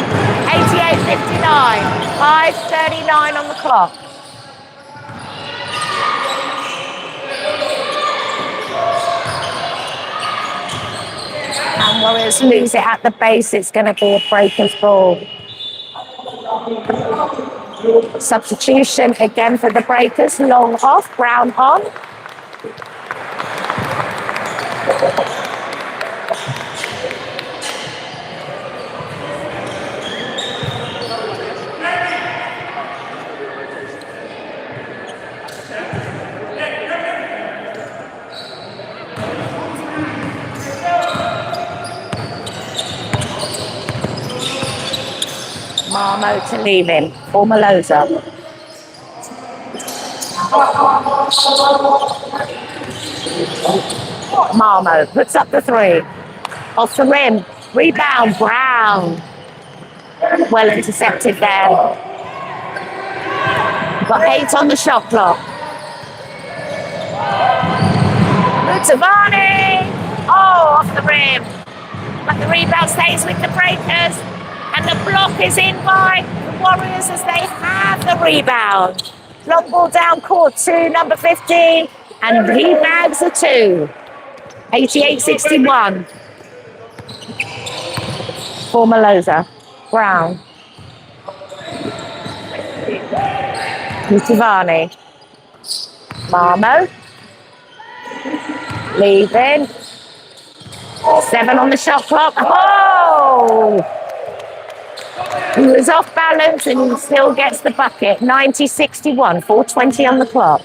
Speaker 1: 88-59. 5:39 on the clock. And Warriors lose it at the base. It's going to be a Breakers ball. Substitution again for the Breakers. Long off, Brown on. Marmo to leave him. Formaloza. Marmo puts up the three. Off the rim. Rebound. Brown. Well intercepted there. Got 8 on the shot clock. Mutavani. Oh, off the rim. But the rebound stays with the Breakers. And the block is in by the Warriors as they have the rebound. Long ball down court to number 15. And he bags a two. 88-61. Formaloza. Brown. Mutavani. Marmo. Leaving. 7 on the shot clock. Oh! He was off balance and he still gets the bucket. 90-61, 4:20 on the clock.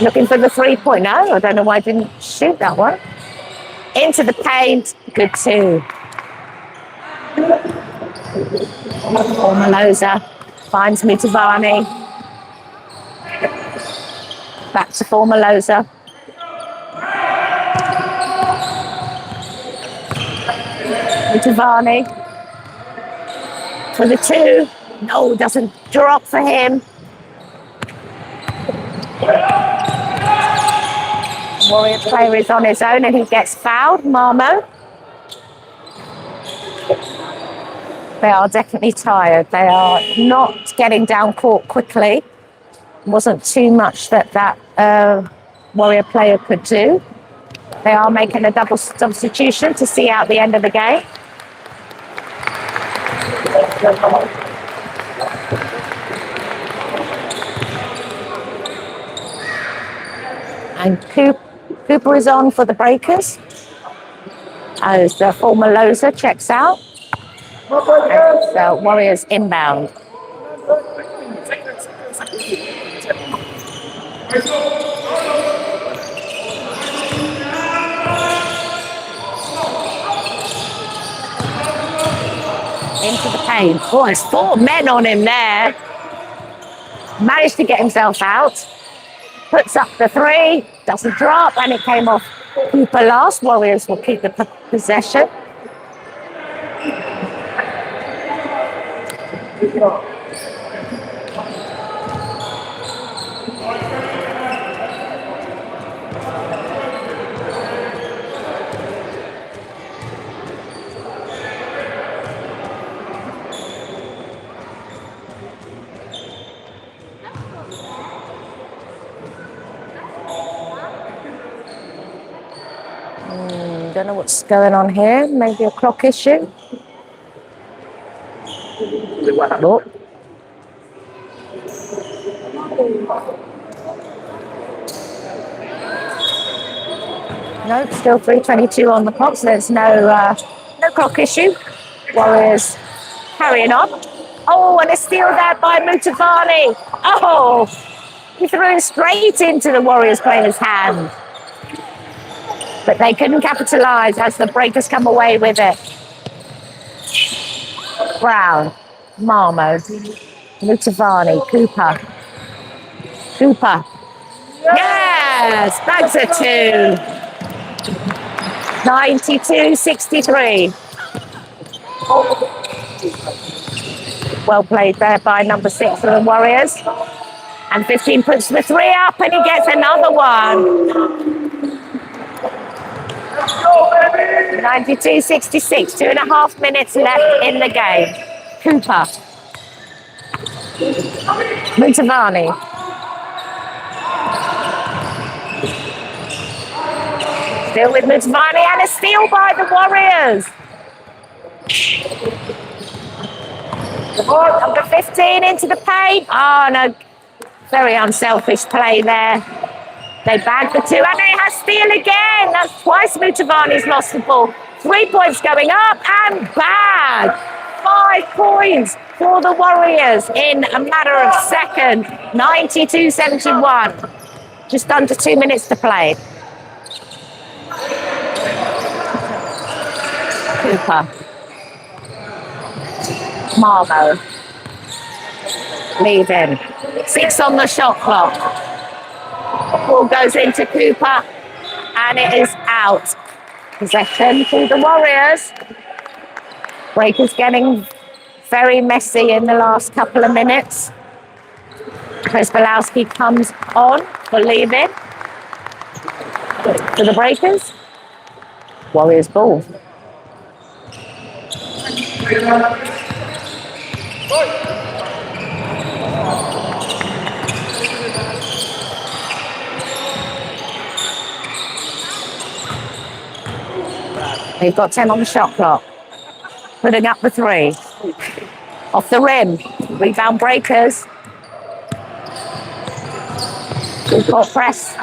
Speaker 1: Looking for the 3-point. No, I don't know why I didn't shoot that one. Into the paint. Good two. Formaloza finds Mitavani. Back to Formaloza. Mitavani for the two. No, doesn't drop for him. Warrior player is on his own and he gets fouled. Marmo. They are definitely tired. They are not getting down court quickly. Wasn't too much that Warrior player could do. They are making a double substitution to see out the end of the game. And Cooper is on for the Breakers as the Formaloza checks out. And Warriors inbound. Into the paint. Oh, there's 4 men on him there. Managed to get himself out. Puts up the 3. Doesn't drop, and it came off Cooper last. Warriors will keep the possession. Don't know what's going on here. Maybe a clock issue. Oh. No, still 3:22 on the clock, so there's no clock issue. Warriors carrying on. Oh, and a steal there by Mutavani. Oh, he threw it straight into the Warriors player's hand. But they couldn't capitalise as the Breakers come away with it. Brown, Marmo, Mutavani, Cooper. Yes, bags of 2. 92-63. Well played there by number 6 for the Warriors. And 15 puts the 3 up and he gets another one. 92-66, 2.5 minutes left in the game. Cooper. Mutavani. Still with Mutavani and a steal by the Warriors. Number 15 into the paint. Oh no, very unselfish play there. They bagged the 2 and they have steal again. That's twice Mutavani's lost the ball. 3 points going up and bag. 5 points for the Warriors in a matter of seconds. 92-71. Just under 2 minutes to play. Cooper. Marmo. Leaving. 6 on the shot clock. Ball goes into Cooper and it is out. Possession to the Warriors. Breakers getting very messy in the last couple of minutes. Chris Belowski comes on for leaving. For the Breakers. Warriors ball. They've got 10 on the shot clock. Putting up the 3. Off the rim. Rebound Breakers. Good court press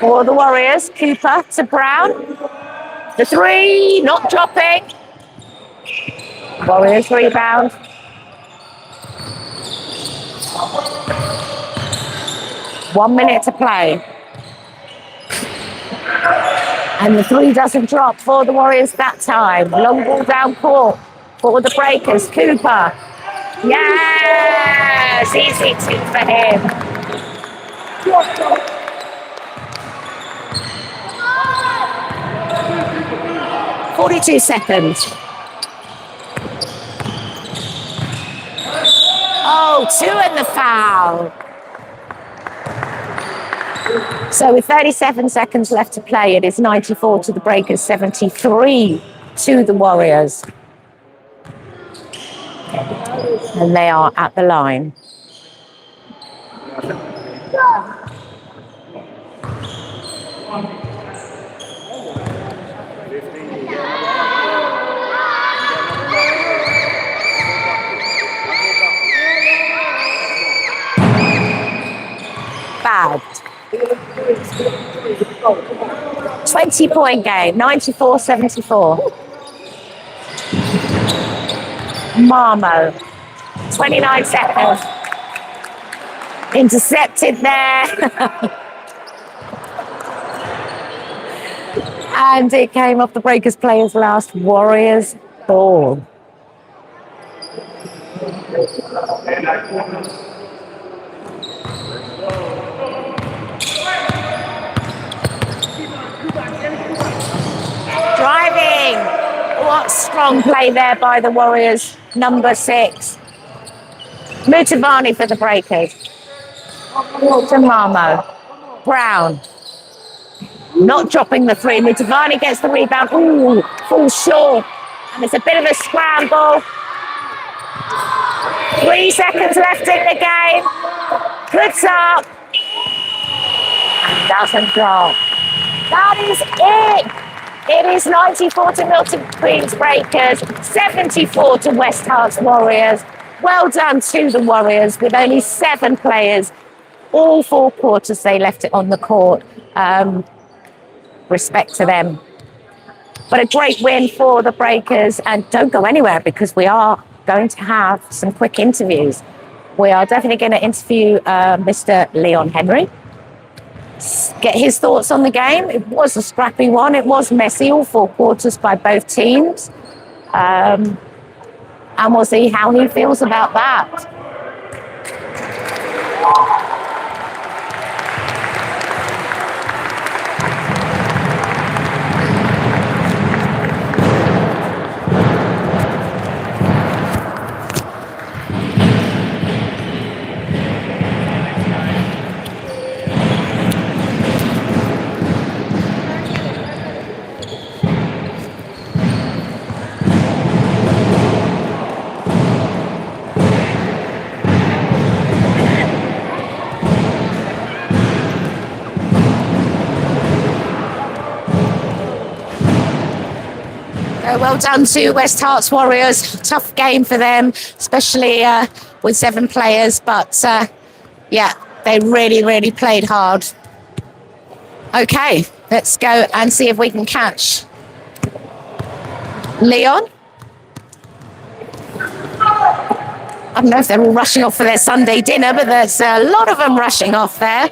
Speaker 1: for the Warriors. Cooper to Brown. The 3, not dropping. Warriors rebound. One minute to play. And the 3 doesn't drop for the Warriors that time. Long ball down court for the Breakers. Cooper. Yes! Easy two for him. 42 seconds. Oh, 2 in the foul. So with 37 seconds left to play, it is 94 to the Breakers, 73 to the Warriors. And they are at the line. Bad. 20-point game, 94-74. Marmo, 29 seconds. Intercepted there. And it came off the Breakers players' last. Warriors ball. Driving. What strong play there by the Warriors. Number 6. Mutavani for the Breakers. Walter Marmo. Brown. Not dropping the 3. Mutavani gets the rebound. Ooh, falls short. And it's a bit of a scramble. 3 seconds left in the game. Puts up. And doesn't drop. That is it. It is 94 to Milton Queens Breakers, 74 to West Herts Warriors. Well done to the Warriors with only 7 players. All 4 quarters they left it on the court. Respect to them. But a great win for the Breakers. And don't go anywhere because we are going to have some quick interviews. We are definitely going to interview Mr. Leon Henry. Get his thoughts on the game. It was a scrappy one. It was messy, all 4 quarters by both teams. And we'll see how he feels about that. Well done to West Herts Warriors. Tough game for them, especially with 7 players. But yeah, they really, really played hard. Okay, let's go and see if we can catch Leon. I don't know if they're all rushing off for their Sunday dinner, but there's a lot of them rushing off there.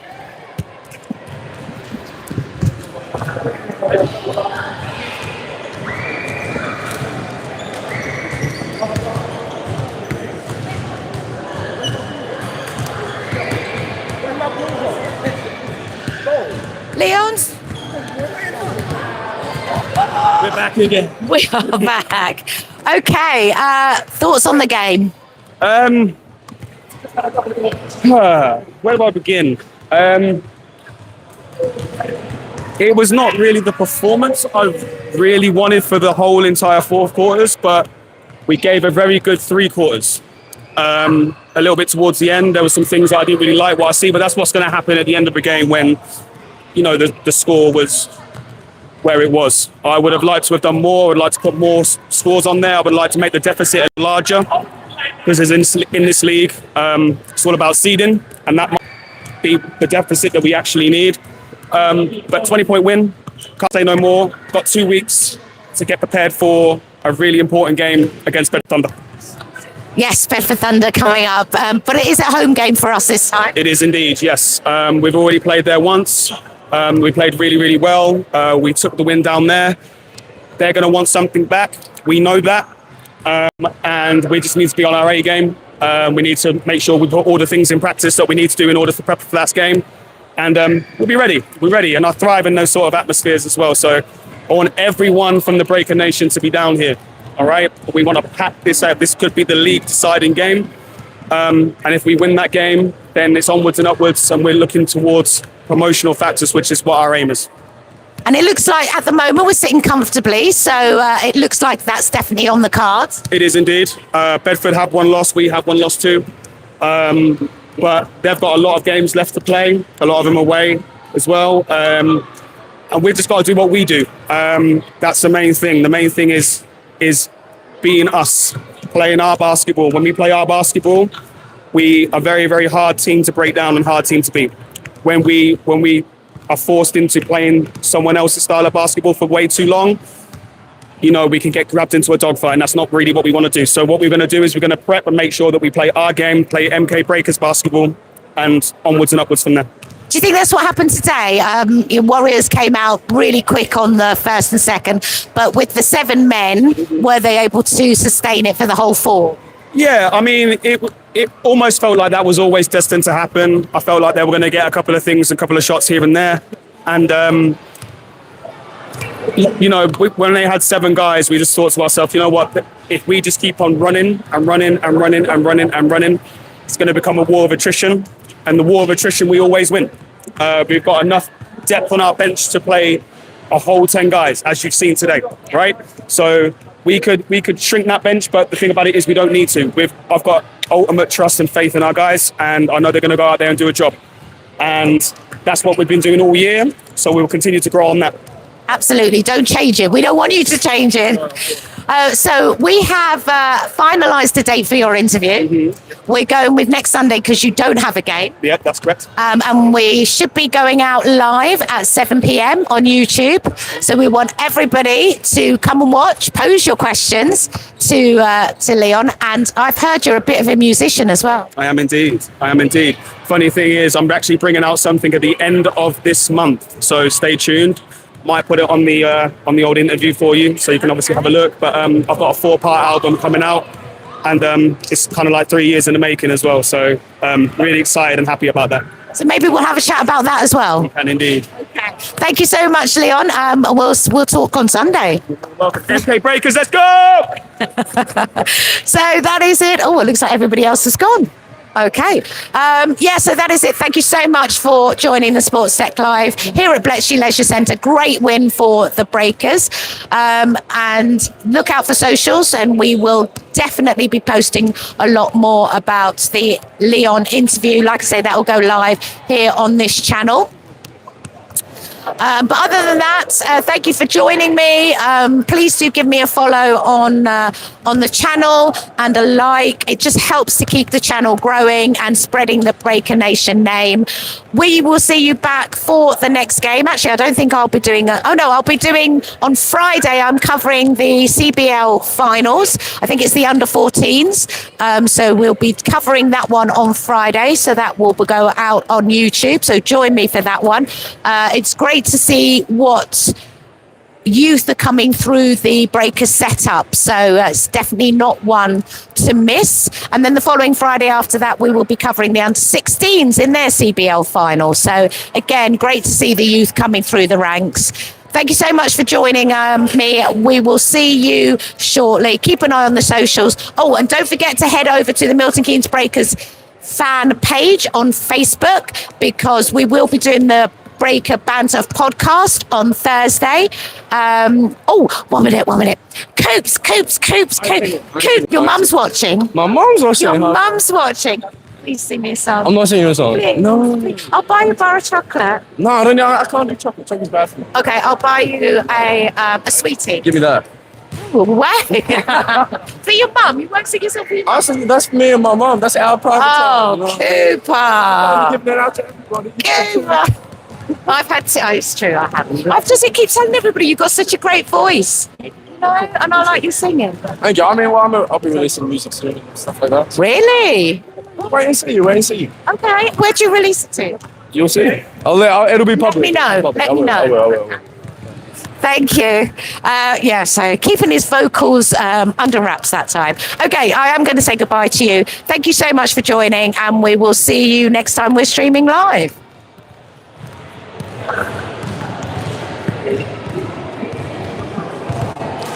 Speaker 1: Leons?
Speaker 3: We're back again.
Speaker 1: We are back. Okay, thoughts on the game?
Speaker 3: Where do I begin? It was not really the performance I really wanted for the whole entire 4 quarters, but we gave a very good 3 quarters. A little bit towards the end, there were some things that I didn't really like what I see, but that's what's going to happen at the end of the game when, you know, the score was where it was. I would have liked to have done more. I would like to put more scores on there. I would like to make the deficit larger because in this league, it's all about seeding, and that might be the deficit that we actually need. But 20-point win, can't say no more. Got 2 weeks to get prepared for a really important game against Bedford Thunder.
Speaker 1: Yes, Bedford Thunder coming up, but it is a home game for us this time.
Speaker 3: It is indeed, yes. We've already played there once. We played really, really well. We took the win down there. They're going to want something back. We know that. and we just need to be on our A game. We need to make sure we put all the things in practice that we need to do in order to prep for that game. And we'll be ready. We're ready. And I thrive in those sort of atmospheres as well. So I want everyone from the Breaker Nation to be down here. All right? We want to pack this out. This could be the league deciding game. And if we win that game, then it's onwards and upwards. And we're looking towards promotional factors, which is what our aim is.
Speaker 1: And it looks like at the moment we're sitting comfortably, so it looks like that's definitely on the cards.
Speaker 3: It is indeed. Bedford have one loss, we have one loss too. But they've got a lot of games left to play, a lot of them away as well. And we've just got to do what we do. That's the main thing. The main thing is being us, playing our basketball. When we play our basketball, we are a very, very hard team to break down and hard team to beat. When we are forced into playing someone else's style of basketball for way too long, you know, we can get grabbed into a dogfight, and that's not really what we want to do. So what we're going to do is we're going to prep and make sure that we play our game, play MK Breakers basketball, and onwards and upwards from there.
Speaker 1: Do you think that's what happened today? Your Warriors came out really quick on the first and second, but with the 7 men, were they able to sustain it for the whole 4?
Speaker 3: Yeah, I mean, it almost felt like that was always destined to happen. I felt like they were going to get a couple of things, a couple of shots here and there. And, you know, when they had 7 guys, we just thought to ourselves, you know what, if we just keep on running and running and running and running and running, it's going to become a war of attrition. And the war of attrition, we always win. We've got enough depth on our bench to play a whole 10 guys, as you've seen today, right? So we could shrink that bench, but the thing about it is we don't need to. I've got ultimate trust and faith in our guys, and I know they're going to go out there and do a job. And that's what we've been doing all year, so we will continue to grow on that.
Speaker 1: Absolutely. Don't change it. We don't want you to change it. So we have finalised a date for your interview. Mm-hmm. We're going with next Sunday because you don't have a game.
Speaker 3: Yeah, that's correct.
Speaker 1: And we should be going out live at 7 p.m. on YouTube. So we want everybody to come and watch, pose your questions to Leon. And I've heard you're a bit of a musician as well.
Speaker 3: I am indeed. Funny thing is, I'm actually bringing out something at the end of this month. So stay tuned. Might put it on the old interview for you, so you can obviously have a look. But I've got a 4-part album coming out, and it's kind of like 3 years in the making as well. So really excited and happy about that.
Speaker 1: So maybe we'll have a chat about that as well.
Speaker 3: And indeed.
Speaker 1: Okay. Thank you so much, Leon. We'll talk on Sunday.
Speaker 3: Welcome, MK Breakers. Let's go!
Speaker 1: So that is it. Oh, it looks like everybody else has gone. Okay. So that is it. Thank you so much for joining the Sports Tech Live here at Bletchley Leisure Centre. Great win for the Breakers. And look out for socials, and we will definitely be posting a lot more about the Leon interview. Like I say, that will go live here on this channel. But other than that, thank you for joining me. Please do give me a follow on the channel and a like. It just helps to keep the channel growing and spreading the Breaker Nation name. We will see you back for the next game. Actually, I don't think I'll be doing I'll be doing on Friday. I'm covering the CBL finals. I think it's the under 14s. So we'll be covering that one on Friday. So that will go out on YouTube. So join me for that one. It's great to see what youth are coming through the Breakers setup, so it's definitely not one to miss. And then the following Friday after that, we will be covering the under 16s in their CBL final. So again, great to see the youth coming through the ranks. Thank you so much for joining me. We will see you shortly. Keep an eye on the socials. Oh, and don't forget to head over to the Milton Keynes Breakers fan page on Facebook, because we will be doing the Breaker Banter podcast on Thursday. 1 minute. Coop, your mum's watching.
Speaker 4: My mom's watching.
Speaker 1: Your mum's watching. Please sing me a song.
Speaker 4: I'm not singing a song.
Speaker 1: Please.
Speaker 4: No.
Speaker 1: I'll buy you a bar of chocolate.
Speaker 4: No, I don't know. I can't do chocolate. Chocolate's bad for me.
Speaker 1: Okay, I'll buy you a sweetie.
Speaker 4: Give me that.
Speaker 1: What? For your mum? You won't sing yourself for your mum?
Speaker 4: I said, that's me and my mom. That's our private time.
Speaker 1: Cooper.
Speaker 4: I'm giving that out to everybody.
Speaker 1: Cooper. I've had to. Oh, it's true. I haven't. I've just keep telling everybody you've got such a great voice. You know, and I like you singing.
Speaker 4: Thank you. I mean, I'll be releasing music soon and stuff like that.
Speaker 1: Really?
Speaker 4: Wait and see.
Speaker 1: Okay. Where'd you release it to?
Speaker 4: You'll see. It'll be public.
Speaker 1: Let me know.
Speaker 4: I will.
Speaker 1: Thank you. Yeah, so keeping his vocals under wraps that time. Okay, I am going to say goodbye to you. Thank you so much for joining, and we will see you next time we're streaming live.